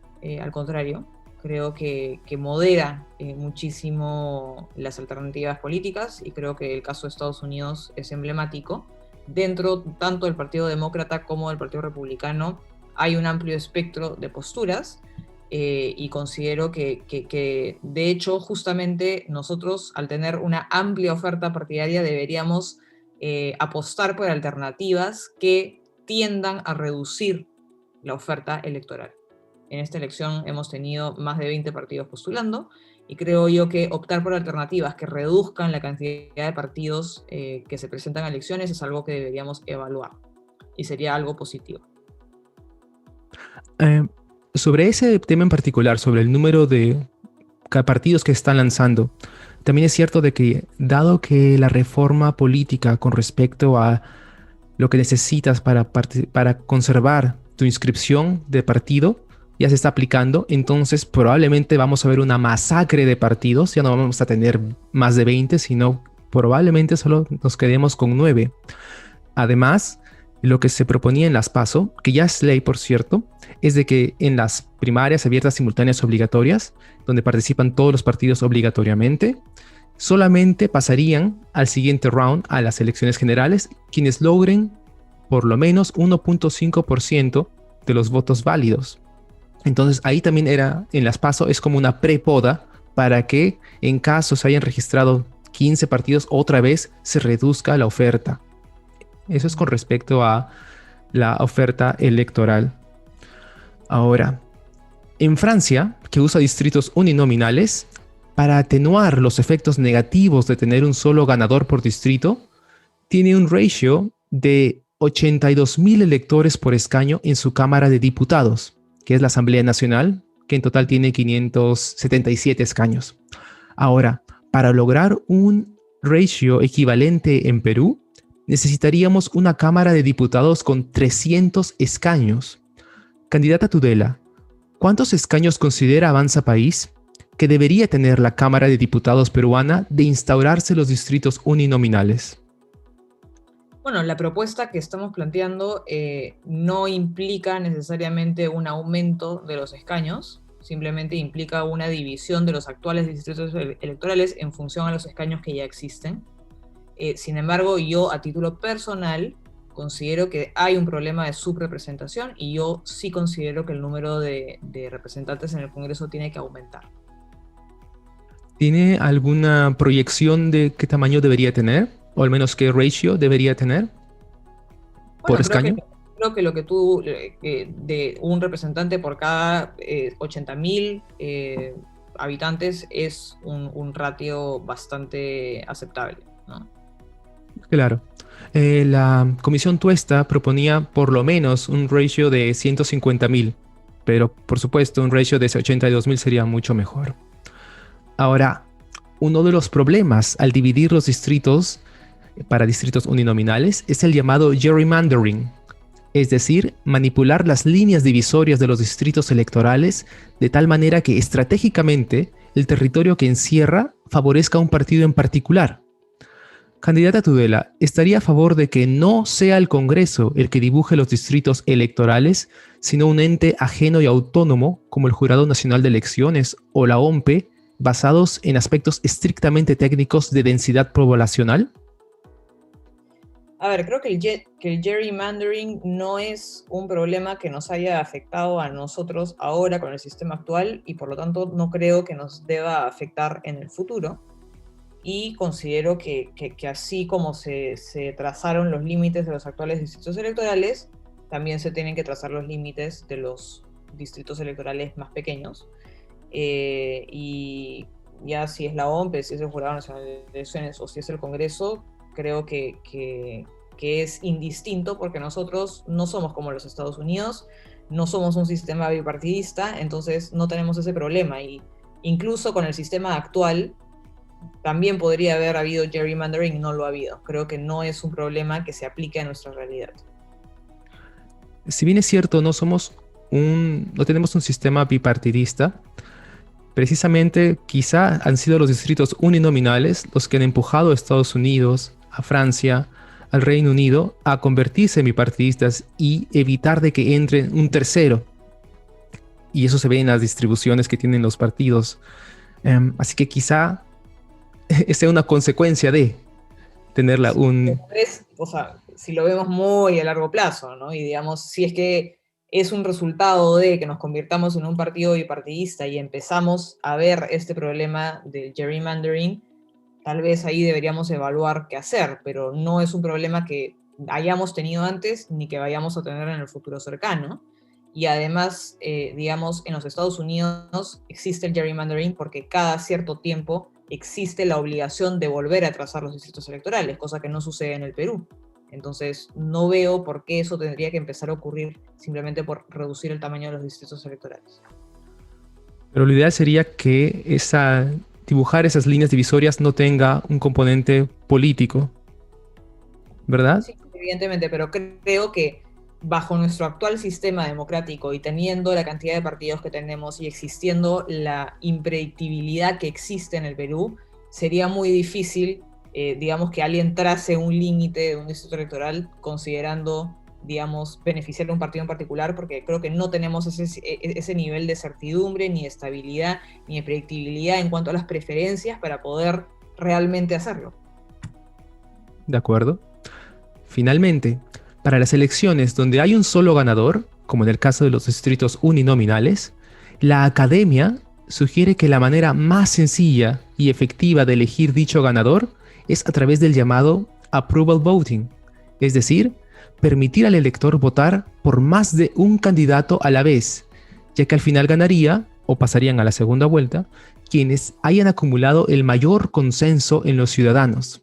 [SPEAKER 2] Al contrario, creo que modera muchísimo las alternativas políticas y creo que el caso de Estados Unidos es emblemático. Dentro tanto del Partido Demócrata como del Partido Republicano hay un amplio espectro de posturas. Y considero que, de hecho, justamente nosotros, al tener una amplia oferta partidaria, deberíamos apostar por alternativas que tiendan a reducir la oferta electoral. En esta elección hemos tenido más de 20 partidos postulando y creo yo que optar por alternativas que reduzcan la cantidad de partidos que se presentan a elecciones es algo que deberíamos evaluar y sería algo positivo.
[SPEAKER 1] Eh, Sobre ese tema en particular, sobre el número de partidos que están lanzando, también es cierto de que, dado que la reforma política con respecto a lo que necesitas para conservar tu inscripción de partido ya se está aplicando, entonces probablemente vamos a ver una masacre de partidos, ya no vamos a tener más de 20, sino probablemente solo nos quedemos con 9. Además, lo que se proponía en las PASO, que ya es ley por cierto, es de que en las primarias abiertas simultáneas obligatorias, donde participan todos los partidos obligatoriamente, solamente pasarían al siguiente round, a las elecciones generales, quienes logren por lo menos 1.5% de los votos válidos. Entonces ahí también era, en las PASO, es como una prepoda para que, en caso se hayan registrado 15 partidos, otra vez se reduzca la oferta. Eso es con respecto a la oferta electoral. Ahora, en Francia, que usa distritos uninominales, para atenuar los efectos negativos de tener un solo ganador por distrito, tiene un ratio de 82.000 electores por escaño en su Cámara de Diputados, que es la Asamblea Nacional, que en total tiene 577 escaños. Ahora, para lograr un ratio equivalente en Perú, necesitaríamos una Cámara de Diputados con 300 escaños. Candidata Tudela, ¿cuántos escaños considera Avanza País que debería tener la Cámara de Diputados peruana de instaurarse los distritos uninominales?
[SPEAKER 2] Bueno, la propuesta que estamos planteando no implica necesariamente un aumento de los escaños, simplemente implica una división de los actuales distritos electorales en función a los escaños que ya existen. Sin embargo, yo a título personal Considero que hay un problema de subrepresentación y yo sí considero que el número de representantes en el Congreso tiene que aumentar.
[SPEAKER 1] ¿Tiene alguna proyección de qué tamaño debería tener? ¿O al menos qué ratio debería tener por
[SPEAKER 2] Bueno,
[SPEAKER 1] escaño?
[SPEAKER 2] creo que lo que tú, de un representante por cada 80.000 habitantes es un ratio bastante aceptable, ¿no?
[SPEAKER 1] Claro. La Comisión Tuesta proponía por lo menos un ratio de 150.000, pero por supuesto un ratio de 82.000 sería mucho mejor. Ahora, uno de los problemas al dividir los distritos para distritos uninominales es el llamado gerrymandering, es decir, manipular las líneas divisorias de los distritos electorales de tal manera que estratégicamente el territorio que encierra favorezca a un partido en particular. Candidata Tudela, ¿estaría a favor de que no sea el Congreso el que dibuje los distritos electorales, sino un ente ajeno y autónomo como el Jurado Nacional de Elecciones o la OMPE, basados en aspectos estrictamente técnicos de densidad poblacional?
[SPEAKER 2] A ver, creo que el gerrymandering no es un problema que nos haya afectado a nosotros ahora con el sistema actual y por lo tanto no creo que nos deba afectar en el futuro. Y considero que así como se trazaron los límites de los actuales distritos electorales, también se tienen que trazar los límites de los distritos electorales más pequeños. Y ya si es la OMPE, si es el Jurado Nacional de Elecciones o si es el Congreso, creo que es indistinto porque nosotros no somos como los Estados Unidos, no somos un sistema bipartidista, entonces no tenemos ese problema. Y incluso con el sistema actual, también podría haber habido gerrymandering y no lo ha habido. Creo que no es un problema que se aplique a nuestra realidad.
[SPEAKER 1] Si bien es cierto, no tenemos un sistema bipartidista, precisamente quizá han sido los distritos uninominales los que han empujado a Estados Unidos, a Francia, al Reino Unido a convertirse en bipartidistas y evitar de que entre un tercero. Y eso se ve en las distribuciones que tienen los partidos. Así que quizá sea una consecuencia de tenerla un...
[SPEAKER 2] O sea, si lo vemos muy a largo plazo, ¿no? Y digamos, si es que es un resultado de que nos convirtamos en un partido bipartidista y empezamos a ver este problema del gerrymandering, tal vez ahí deberíamos evaluar qué hacer, pero no es un problema que hayamos tenido antes ni que vayamos a tener en el futuro cercano. Y además, digamos, en los Estados Unidos existe el gerrymandering porque cada cierto tiempo existe la obligación de volver a trazar los distritos electorales, cosa que no sucede en el Perú. Entonces, no veo por qué eso tendría que empezar a ocurrir simplemente por reducir el tamaño de los distritos electorales.
[SPEAKER 1] Pero lo ideal sería que dibujar esas líneas divisorias no tenga un componente político, ¿verdad?
[SPEAKER 2] Sí, evidentemente, pero creo que bajo nuestro actual sistema democrático y teniendo la cantidad de partidos que tenemos y existiendo la impredictibilidad que existe en el Perú, sería muy difícil, digamos, que alguien trace un límite de un distrito electoral considerando, digamos, beneficiar a un partido en particular, porque creo que no tenemos ese nivel de certidumbre, ni de estabilidad, ni de predictibilidad en cuanto a las preferencias para poder realmente hacerlo.
[SPEAKER 1] ¿De acuerdo? Finalmente, para las elecciones donde hay un solo ganador, como en el caso de los distritos uninominales, la academia sugiere que la manera más sencilla y efectiva de elegir dicho ganador es a través del llamado approval voting, es decir, permitir al elector votar por más de un candidato a la vez, ya que al final ganaría, o pasarían a la segunda vuelta, quienes hayan acumulado el mayor consenso en los ciudadanos.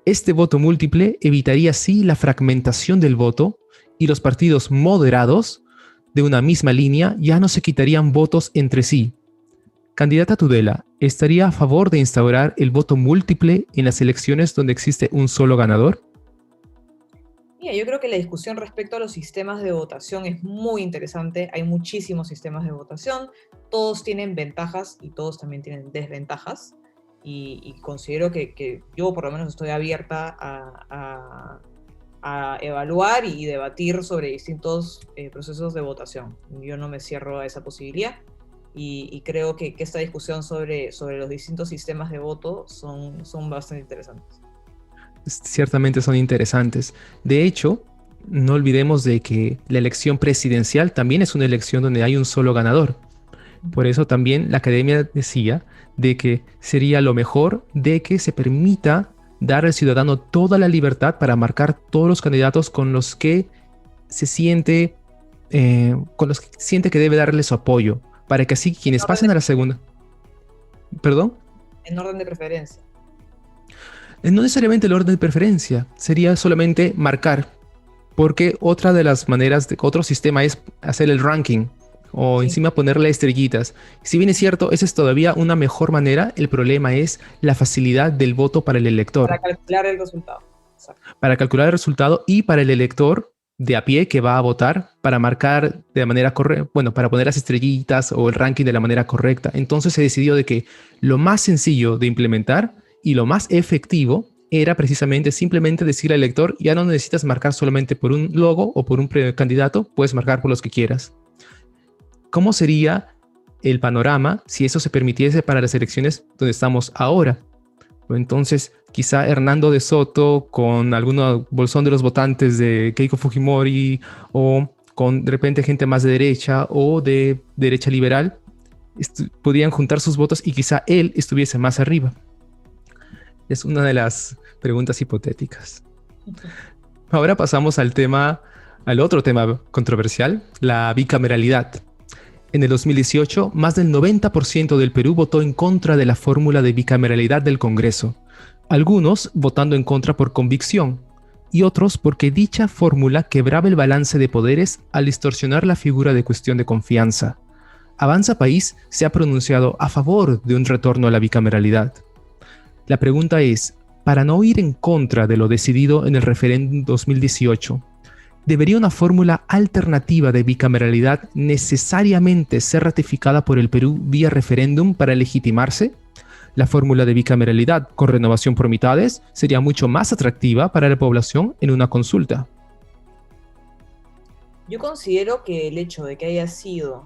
[SPEAKER 1] Este voto múltiple evitaría así la fragmentación del voto y los partidos moderados de una misma línea ya no se quitarían votos entre sí. Candidata Tudela, ¿estaría a favor de instaurar el voto múltiple en las elecciones donde existe un solo ganador?
[SPEAKER 2] Mira, yo creo que la discusión respecto a los sistemas de votación es muy interesante. Hay muchísimos sistemas de votación, todos tienen ventajas y todos también tienen desventajas. Y considero que yo por lo menos estoy abierta a evaluar y debatir sobre distintos procesos de votación. Yo no me cierro a esa posibilidad y creo que esta discusión sobre los distintos sistemas de voto son bastante interesantes.
[SPEAKER 1] Ciertamente son interesantes. De hecho, no olvidemos de que la elección presidencial también es una elección donde hay un solo ganador. Por eso también la academia decía de que sería lo mejor de que se permita dar al ciudadano toda la libertad para marcar todos los candidatos con los que se siente, con los que siente que debe darle su apoyo, para que así quienes pasen a la segunda. ¿Perdón?
[SPEAKER 2] En orden de preferencia.
[SPEAKER 1] No necesariamente el orden de preferencia, sería solamente marcar, porque otra de las maneras, de otro sistema es hacer el ranking o
[SPEAKER 2] Sí.
[SPEAKER 1] encima ponerle estrellitas. Si bien es cierto, esa es todavía una mejor manera, el problema es la facilidad del voto para el
[SPEAKER 2] Para
[SPEAKER 1] elector,
[SPEAKER 2] calcular el resultado. Exacto.
[SPEAKER 1] para calcular el resultado y para el elector de a pie que va a votar para marcar de manera correcta, bueno, para poner las estrellitas o el ranking de la manera correcta. Entonces se decidió de que lo más sencillo de implementar y lo más efectivo era precisamente simplemente decir al elector, ya no necesitas marcar solamente por un logo o por un candidato, puedes marcar por los que quieras. ¿Cómo sería el panorama si eso se permitiese para las elecciones donde estamos ahora? Entonces, quizá Hernando de Soto con algún bolsón de los votantes de Keiko Fujimori o con de repente gente más de derecha o de derecha liberal podrían juntar sus votos y quizá él estuviese más arriba. Es una de las preguntas hipotéticas. Ahora pasamos al otro tema controversial, la bicameralidad. En el 2018, más del 90% del Perú votó en contra de la fórmula de bicameralidad del Congreso. Algunos votando en contra por convicción y otros porque dicha fórmula quebraba el balance de poderes al distorsionar la figura de cuestión de confianza. Avanza País se ha pronunciado a favor de un retorno a la bicameralidad. La pregunta es, para no ir en contra de lo decidido en el referéndum 2018, ¿debería una fórmula alternativa de bicameralidad necesariamente ser ratificada por el Perú vía referéndum para legitimarse? La fórmula de bicameralidad con renovación por mitades sería mucho más atractiva para la población en una consulta.
[SPEAKER 2] Yo considero que el hecho de que haya sido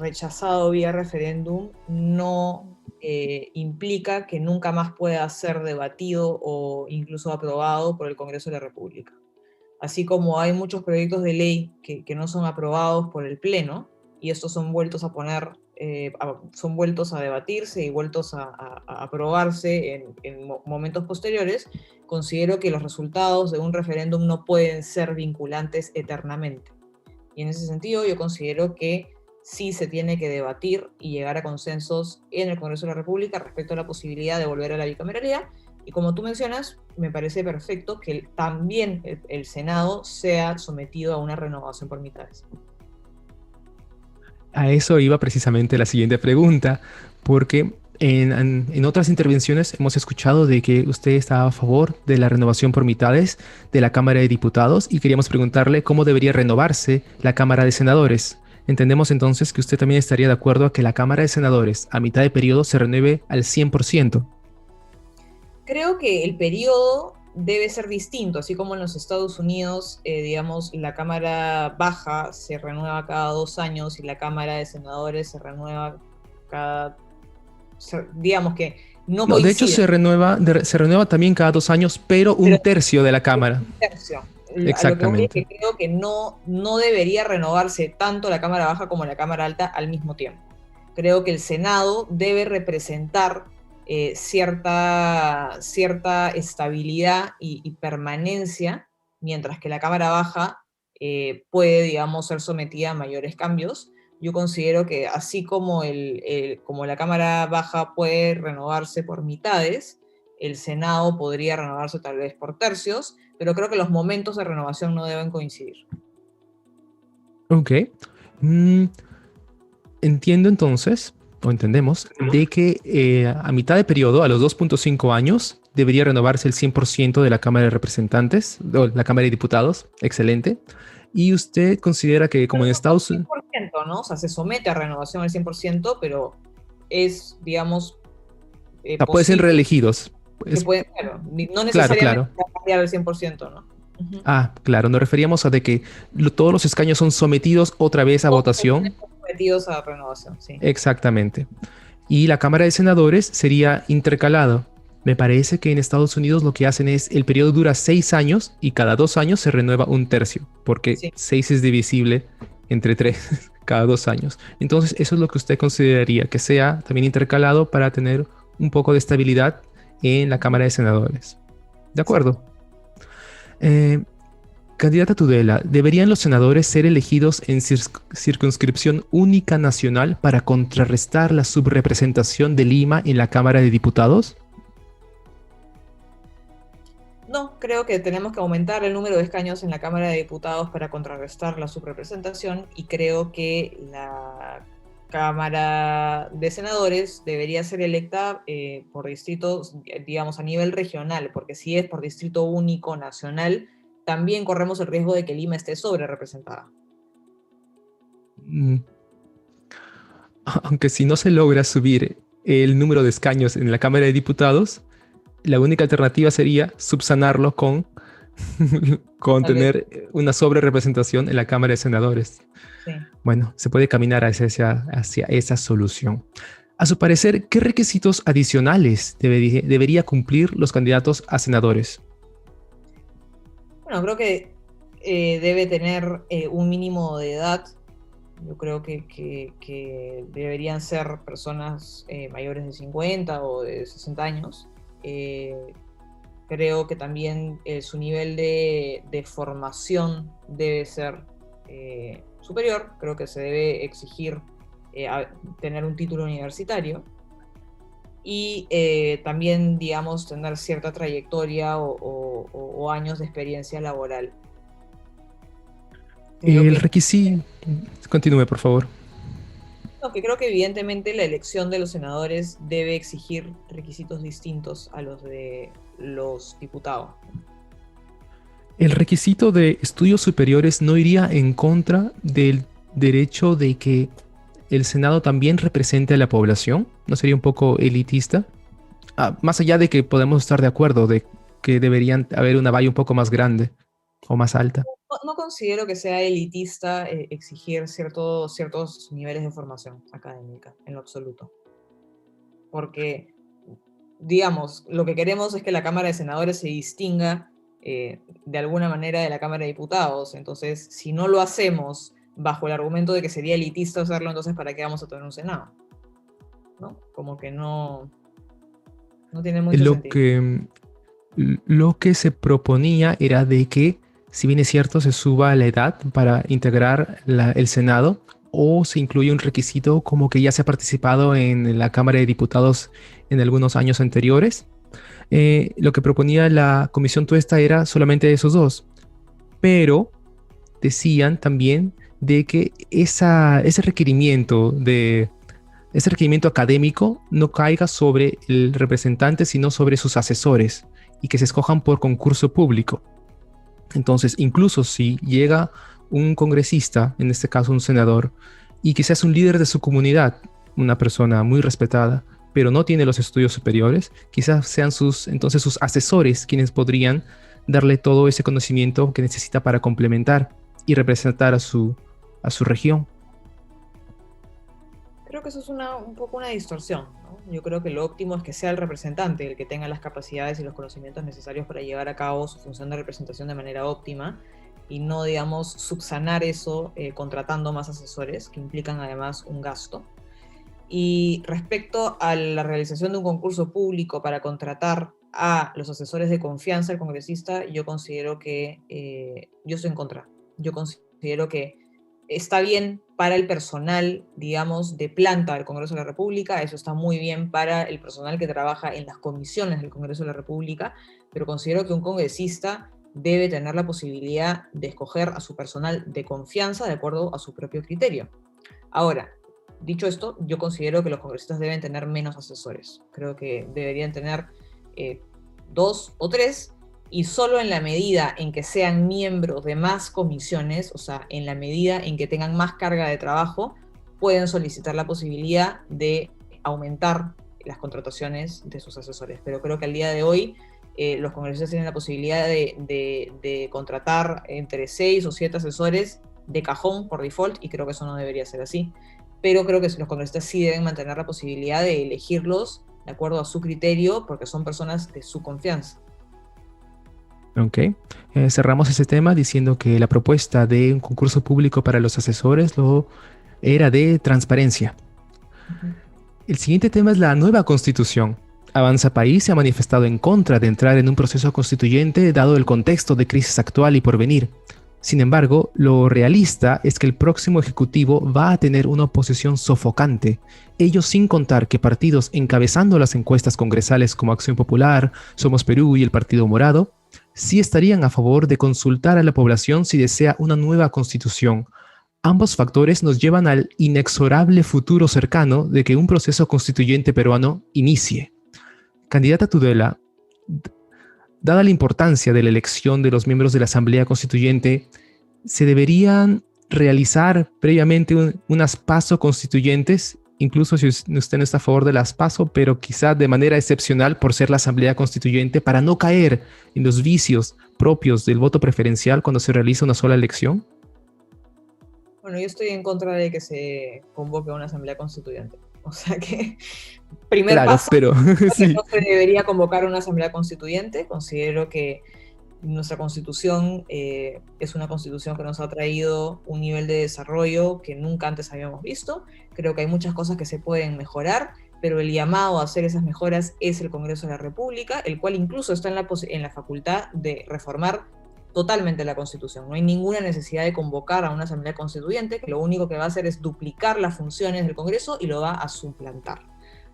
[SPEAKER 2] rechazado vía referéndum no implica que nunca más pueda ser debatido o incluso aprobado por el Congreso de la República. Así como hay muchos proyectos de ley que no son aprobados por el Pleno, y estos son vueltos a poner, son vueltos a debatirse y vueltos a aprobarse en momentos posteriores, considero que los resultados de un referéndum no pueden ser vinculantes eternamente. Y en ese sentido yo considero que sí se tiene que debatir y llegar a consensos en el Congreso de la República respecto a la posibilidad de volver a la bicameralidad. Y como tú mencionas, me parece perfecto que también el Senado sea sometido a una renovación por mitades.
[SPEAKER 1] A eso iba precisamente la siguiente pregunta, porque en otras intervenciones hemos escuchado de que usted estaba a favor de la renovación por mitades de la Cámara de Diputados y queríamos preguntarle cómo debería renovarse la Cámara de Senadores. Entendemos entonces que usted también estaría de acuerdo a que la Cámara de Senadores a mitad de periodo se renueve al 100%.
[SPEAKER 2] Creo que el periodo debe ser distinto, así como en los Estados Unidos, digamos, la Cámara Baja se renueva cada 2 años y la Cámara de Senadores se renueva cada, digamos que no
[SPEAKER 1] No, de hecho
[SPEAKER 2] coincide.
[SPEAKER 1] se renueva también cada 2 años, pero un
[SPEAKER 2] Pero
[SPEAKER 1] tercio de la Cámara.
[SPEAKER 2] un tercio. A lo que voy es que
[SPEAKER 1] Exactamente.
[SPEAKER 2] creo que no debería renovarse tanto la Cámara Baja como la Cámara Alta al mismo tiempo. Creo que el Senado debe representar cierta estabilidad y permanencia, mientras que la Cámara Baja puede, digamos, ser sometida a mayores cambios. Yo considero que así como, como la Cámara Baja puede renovarse por mitades, el Senado podría renovarse tal vez por tercios, pero creo que los momentos de renovación no deben coincidir.
[SPEAKER 1] Ok. Mm, entiendo entonces, o entendemos, de que a mitad de periodo, a los 2.5 años, debería renovarse el 100% de la Cámara de Representantes, o la Cámara de Diputados. Excelente. Y usted considera que como
[SPEAKER 2] Pero
[SPEAKER 1] en
[SPEAKER 2] no
[SPEAKER 1] Estados
[SPEAKER 2] al
[SPEAKER 1] Unidos...
[SPEAKER 2] 100%, ¿no? O sea, se somete a renovación al 100%, pero es, digamos,
[SPEAKER 1] puede ser
[SPEAKER 2] posible
[SPEAKER 1] reelegidos.
[SPEAKER 2] que
[SPEAKER 1] Es,
[SPEAKER 2] pueden, claro, no
[SPEAKER 1] claro,
[SPEAKER 2] necesariamente
[SPEAKER 1] claro.
[SPEAKER 2] va a cambiar al 100%, ¿no? Ujú.
[SPEAKER 1] Claro, nos referíamos a de que todos los escaños son sometidos otra vez a
[SPEAKER 2] Todos
[SPEAKER 1] votación.
[SPEAKER 2] están sometidos a renovación, sí.
[SPEAKER 1] Exactamente. Y la Cámara de Senadores sería intercalado. Me parece que en Estados Unidos lo que hacen es, el periodo dura 6 años y cada 2 años se renueva un tercio, porque
[SPEAKER 2] Sí.
[SPEAKER 1] 6 es divisible entre 3 cada 2 años. Entonces, eso es lo que usted consideraría, que sea también intercalado para tener un poco de estabilidad en la Cámara de Senadores. ¿De
[SPEAKER 2] Exacto.
[SPEAKER 1] acuerdo? Eh, Candidata Tudela, ¿deberían los senadores ser elegidos en circunscripción única nacional para contrarrestar la subrepresentación de Lima en la Cámara de Diputados?
[SPEAKER 2] No, creo que tenemos que aumentar el número de escaños en la Cámara de Diputados para contrarrestar la subrepresentación y creo que la Cámara de Senadores debería ser electa por distritos, digamos, a nivel regional, porque si es por distrito único nacional, también corremos el riesgo de que Lima esté sobre representada.
[SPEAKER 1] Mm, Aunque si no se logra subir el número de escaños en la Cámara de Diputados, la única alternativa sería subsanarlo con, con
[SPEAKER 2] Tal vez,
[SPEAKER 1] tener una sobrerepresentación en la Cámara de Senadores.
[SPEAKER 2] sí.
[SPEAKER 1] Bueno, se puede caminar hacia esa solución. A su parecer, ¿qué requisitos adicionales debería cumplir los candidatos a senadores?
[SPEAKER 2] Bueno, creo que debe tener un mínimo de edad. Yo creo que deberían ser personas mayores de 50 o de 60 años. Eh, Creo que también su nivel de formación debe ser superior. Creo que se debe exigir tener un título universitario y también, digamos, tener cierta trayectoria o años de experiencia laboral. Creo
[SPEAKER 1] El
[SPEAKER 2] que
[SPEAKER 1] requisito... Continúe, por favor.
[SPEAKER 2] No, que creo que evidentemente la elección de los senadores debe exigir requisitos distintos a los de los diputados.
[SPEAKER 1] El requisito de estudios superiores no iría en contra del derecho de que el Senado también represente a la población. ¿No sería un poco elitista? Más allá de que podemos estar de acuerdo de que deberían haber una valla un poco más grande o más alta.
[SPEAKER 2] No considero que sea elitista exigir ciertos niveles de formación académica, en lo absoluto. Porque, digamos, lo que queremos es que la Cámara de Senadores se distinga de alguna manera de la Cámara de Diputados. Entonces, si no lo hacemos bajo el argumento de que sería elitista hacerlo, entonces ¿para qué vamos a tener un Senado? ¿No? Como que no tiene mucho
[SPEAKER 1] Lo
[SPEAKER 2] sentido.
[SPEAKER 1] que, lo que se proponía era de que, si bien es cierto, se suba la edad para integrar el Senado, o se incluye un requisito como que ya se ha participado en la Cámara de Diputados en algunos años anteriores. Lo que proponía la Comisión Tuesta era solamente esos dos, pero decían también de que ese requerimiento académico no caiga sobre el representante, sino sobre sus asesores y que se escojan por concurso público. Entonces, incluso si llega un congresista, en este caso un senador, y quizás un líder de su comunidad, una persona muy respetada, pero no tiene los estudios superiores, quizás sean entonces sus asesores quienes podrían darle todo ese conocimiento que necesita para complementar y representar a su región.
[SPEAKER 2] Creo que eso es un poco una distorsión, ¿no? Yo creo que lo óptimo es que sea el representante el que tenga las capacidades y los conocimientos necesarios para llevar a cabo su función de representación de manera óptima y no, digamos, subsanar eso contratando más asesores que implican además un gasto. Y respecto a la realización de un concurso público para contratar a los asesores de confianza del congresista, yo considero que yo estoy en contra. Yo considero que está bien para el personal, digamos, de planta del Congreso de la República, eso está muy bien para el personal que trabaja en las comisiones del Congreso de la República, pero considero que un congresista debe tener la posibilidad de escoger a su personal de confianza de acuerdo a su propio criterio. Ahora, dicho esto, yo considero que los congresistas deben tener menos asesores. Creo que deberían tener 2 o 3, y solo en la medida en que sean miembros de más comisiones, o sea, en la medida en que tengan más carga de trabajo, pueden solicitar la posibilidad de aumentar las contrataciones de sus asesores. Pero creo que al día de hoy los congresistas tienen la posibilidad de contratar entre 6 o 7 asesores de cajón por default, y creo que eso no debería ser así. Pero creo que los congresistas sí deben mantener la posibilidad de elegirlos de acuerdo a su criterio, porque son personas de su confianza.
[SPEAKER 1] Ok. Cerramos ese tema diciendo que la propuesta de un concurso público para los asesores era de transparencia.
[SPEAKER 2] Ujú.
[SPEAKER 1] El siguiente tema es la nueva constitución. Avanza País se ha manifestado en contra de entrar en un proceso constituyente dado el contexto de crisis actual y por venir. Sin embargo, lo realista es que el próximo ejecutivo va a tener una oposición sofocante, ello sin contar que partidos encabezando las encuestas congresales como Acción Popular, Somos Perú y el Partido Morado, sí estarían a favor de consultar a la población si desea una nueva constitución. Ambos factores nos llevan al inexorable futuro cercano de que un proceso constituyente peruano inicie. Candidata Tudela, dada la importancia de la elección de los miembros de la Asamblea Constituyente, ¿se deberían realizar previamente unas PASO constituyentes? Incluso si usted no está a favor de las PASO, pero quizá de manera excepcional por ser la Asamblea Constituyente, para no caer en los vicios propios del voto preferencial cuando se realiza una sola elección.
[SPEAKER 2] Bueno, yo estoy en contra de que se convoque a una asamblea constituyente. O sea que, primer
[SPEAKER 1] Claro,
[SPEAKER 2] paso,
[SPEAKER 1] pero
[SPEAKER 2] que
[SPEAKER 1] sí.
[SPEAKER 2] no se debería convocar a una asamblea constituyente. Considero que nuestra constitución es una constitución que nos ha traído un nivel de desarrollo que nunca antes habíamos visto. Creo que hay muchas cosas que se pueden mejorar, pero el llamado a hacer esas mejoras es el Congreso de la República, el cual incluso está en la facultad de reformar totalmente la Constitución. No hay ninguna necesidad de convocar a una asamblea constituyente, que lo único que va a hacer es duplicar las funciones del Congreso y lo va a suplantar.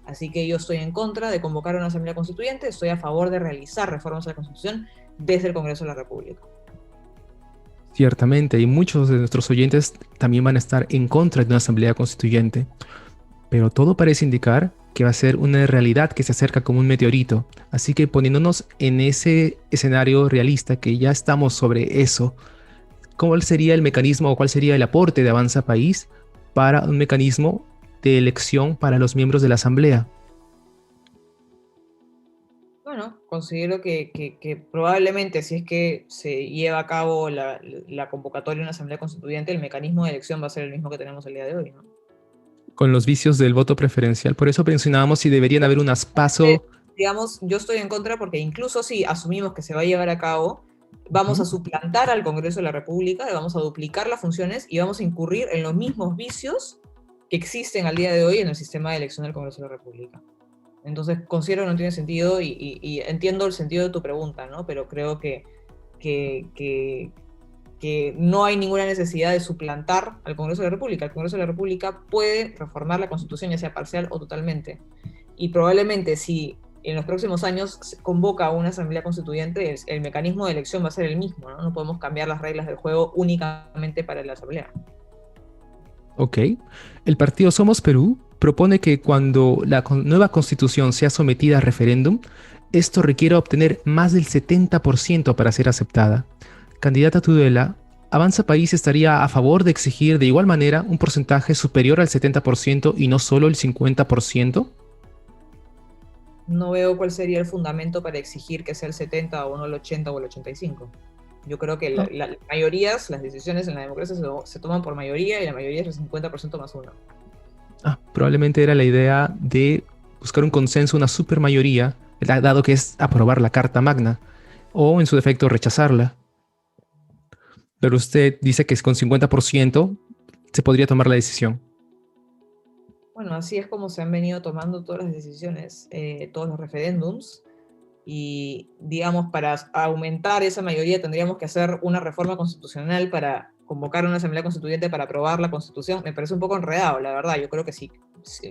[SPEAKER 2] Así que yo estoy en contra de convocar a una asamblea constituyente, estoy a favor de realizar reformas a la Constitución desde el Congreso de la República.
[SPEAKER 1] Ciertamente, y muchos de nuestros oyentes también van a estar en contra de una asamblea constituyente, pero todo parece indicar que va a ser una realidad que se acerca como un meteorito. Así que poniéndonos en ese escenario realista que ya estamos sobre eso, ¿cuál sería el mecanismo o cuál sería el aporte de Avanza País para un mecanismo de elección para los miembros de la asamblea?
[SPEAKER 2] Bueno, considero que probablemente si es que se lleva a cabo la convocatoria de una asamblea constituyente, el mecanismo de elección va a ser el mismo que tenemos el día de hoy, ¿no?
[SPEAKER 1] Con los vicios del voto preferencial. Por eso mencionábamos si deberían haber unas PASO.
[SPEAKER 2] Digamos, yo estoy en contra porque incluso si asumimos que se va a llevar a cabo, vamos a suplantar al Congreso de la República, vamos a duplicar las funciones y vamos a incurrir en los mismos vicios que existen al día de hoy en el sistema de elección del Congreso de la República. Entonces considero que no tiene sentido y entiendo el sentido de tu pregunta, ¿no? Pero creo que no hay ninguna necesidad de suplantar al Congreso de la República. El Congreso de la República puede reformar la Constitución, ya sea parcial o totalmente. Y probablemente si en los próximos años se convoca a una asamblea constituyente, el mecanismo de elección va a ser el mismo, ¿no? No podemos cambiar las reglas del juego únicamente para la asamblea.
[SPEAKER 1] Ok. El partido Somos Perú propone que cuando la nueva constitución sea sometida a referéndum, esto requiere obtener más del 70% para ser aceptada. Candidata Tudela, ¿Avanza País estaría a favor de exigir de igual manera un porcentaje superior al 70% y no solo el 50%?
[SPEAKER 2] No veo cuál sería el fundamento para exigir que sea el 70 o no el 80 o el 85. Yo creo que las mayorías, las decisiones en la democracia se toman por mayoría y la mayoría es el 50% más uno.
[SPEAKER 1] Probablemente era la idea de buscar un consenso, una supermayoría, dado que es aprobar la Carta Magna, o en su defecto rechazarla. Pero usted dice que con 50% se podría tomar la decisión.
[SPEAKER 2] Bueno, así es como se han venido tomando todas las decisiones, todos los referéndums, y digamos, para aumentar esa mayoría tendríamos que hacer una reforma constitucional para convocar una asamblea constituyente para aprobar la constitución. Me parece un poco enredado, la verdad. Yo creo que sí,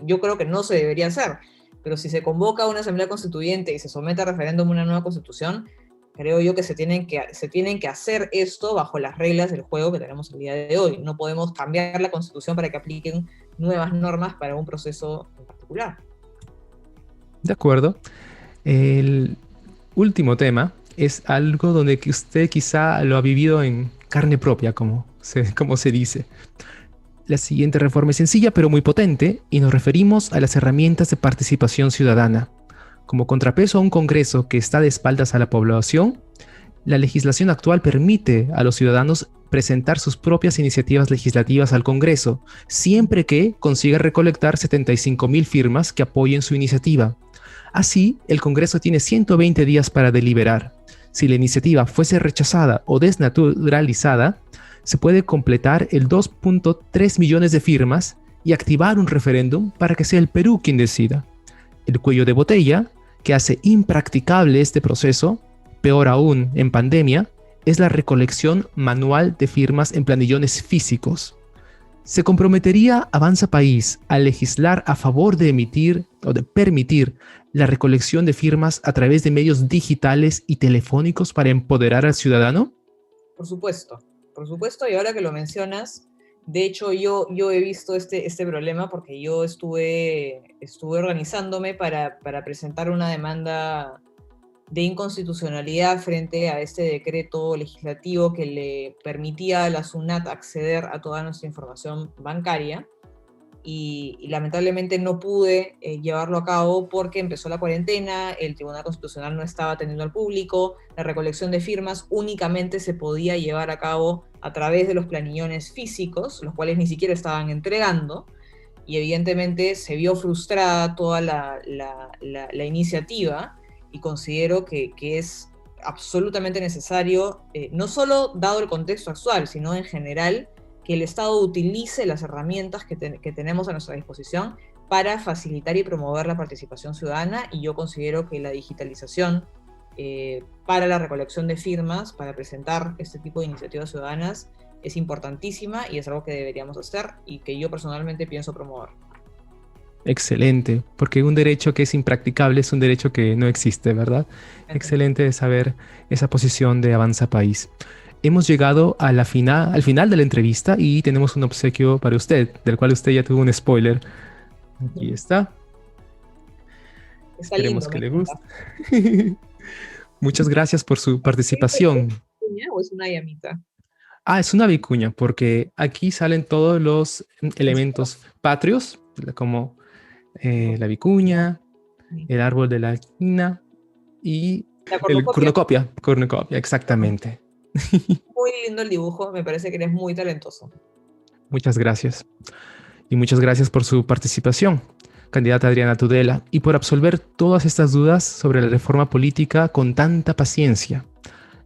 [SPEAKER 2] yo creo que no se debería hacer, pero si se convoca una asamblea constituyente y se somete a referéndum una nueva constitución, creo yo que se tienen que hacer esto bajo las reglas del juego que tenemos el día de hoy. No podemos cambiar la constitución para que apliquen nuevas normas para un proceso en particular.
[SPEAKER 1] De acuerdo. El último tema es algo donde usted quizá lo ha vivido en carne propia, como se dice. La siguiente reforma es sencilla pero muy potente y nos referimos a las herramientas de participación ciudadana. Como contrapeso a un Congreso que está de espaldas a la población, la legislación actual permite a los ciudadanos presentar sus propias iniciativas legislativas al Congreso, siempre que consiga recolectar 75,000 firmas que apoyen su iniciativa. Así, el Congreso tiene 120 días para deliberar. Si la iniciativa fuese rechazada o desnaturalizada, se puede completar el 2.3 millones de firmas y activar un referéndum para que sea el Perú quien decida. El cuello de botella, que hace impracticable este proceso, peor aún en pandemia, es la recolección manual de firmas en planillones físicos. ¿Se comprometería Avanza País a legislar a favor de emitir o de permitir la recolección de firmas a través de medios digitales y telefónicos para empoderar al ciudadano?
[SPEAKER 2] Por supuesto, y ahora que lo mencionas, de hecho yo he visto este problema porque yo estuve organizándome para presentar una demanda de inconstitucionalidad frente a este decreto legislativo que le permitía a la SUNAT acceder a toda nuestra información bancaria y lamentablemente no pude llevarlo a cabo porque empezó la cuarentena, el Tribunal Constitucional no estaba atendiendo al público, la recolección de firmas únicamente se podía llevar a cabo a través de los planillones físicos, los cuales ni siquiera estaban entregando, y evidentemente se vio frustrada toda la iniciativa, y considero que es absolutamente necesario, no solo dado el contexto actual, sino en general, que el Estado utilice las herramientas que tenemos a nuestra disposición para facilitar y promover la participación ciudadana, y yo considero que la digitalización para la recolección de firmas, para presentar este tipo de iniciativas ciudadanas, es importantísima y es algo que deberíamos hacer y que yo personalmente pienso promover.
[SPEAKER 1] Excelente, porque un derecho que es impracticable es un derecho que no existe, ¿verdad? Excelente saber esa posición de Avanza País. Hemos llegado a al final de la entrevista y tenemos un obsequio para usted, del cual usted ya tuvo un spoiler. Aquí está. Esperemos
[SPEAKER 2] Lindo,
[SPEAKER 1] que le guste. Muchas gracias por su participación.
[SPEAKER 2] ¿Es una vicuña o es una llamita?
[SPEAKER 1] Es una vicuña, porque aquí salen todos los elementos patrios, como la vicuña, el árbol de la quina y el cornucopia. Cornucopia, exactamente.
[SPEAKER 2] Muy lindo el dibujo, me parece que eres muy talentoso.
[SPEAKER 1] Muchas gracias. Y muchas gracias por su participación, candidata Adriana Tudela, y por absolver todas estas dudas sobre la reforma política con tanta paciencia.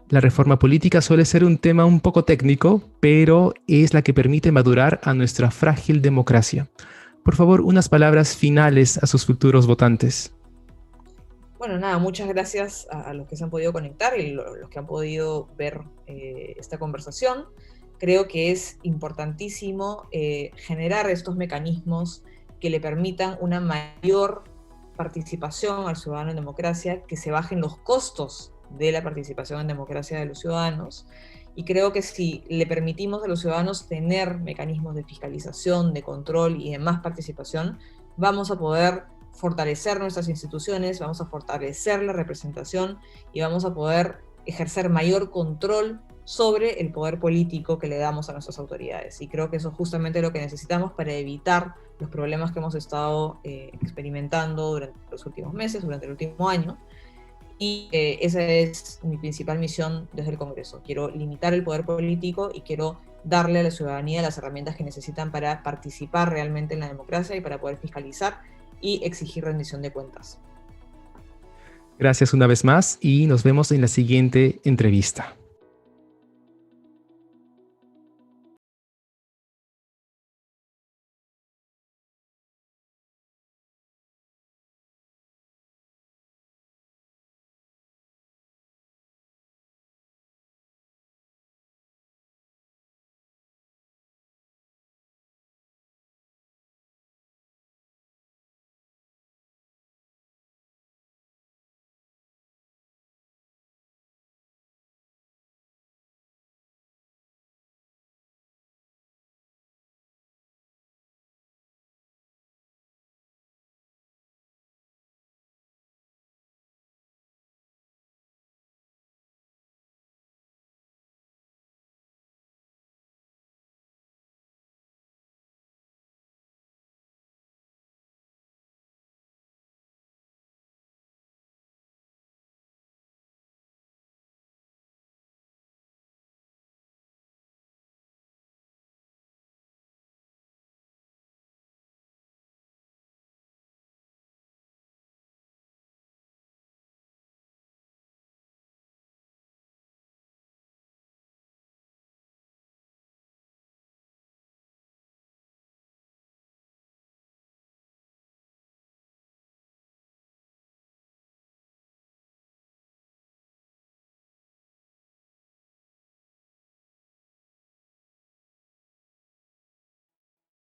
[SPEAKER 1] La reforma política suele ser un tema un poco técnico, pero es la que permite madurar a nuestra frágil democracia. Por favor, unas palabras finales a sus futuros votantes.
[SPEAKER 2] Bueno, nada, muchas gracias a los que se han podido conectar y los que han podido ver esta conversación. Creo que es importantísimo generar estos mecanismos que le permitan una mayor participación al ciudadano en democracia, que se bajen los costos de la participación en democracia de los ciudadanos. Y creo que si le permitimos a los ciudadanos tener mecanismos de fiscalización, de control y de más participación, vamos a poder fortalecer nuestras instituciones, vamos a fortalecer la representación y vamos a poder ejercer mayor control sobre el poder político que le damos a nuestras autoridades. Y creo que eso es justamente lo que necesitamos para evitar los problemas que hemos estado experimentando durante los últimos meses, durante el último año. Y esa es mi principal misión desde el Congreso. Quiero limitar el poder político y quiero darle a la ciudadanía las herramientas que necesitan para participar realmente en la democracia y para poder fiscalizar y exigir rendición de cuentas.
[SPEAKER 1] Gracias una vez más y nos vemos en la siguiente entrevista.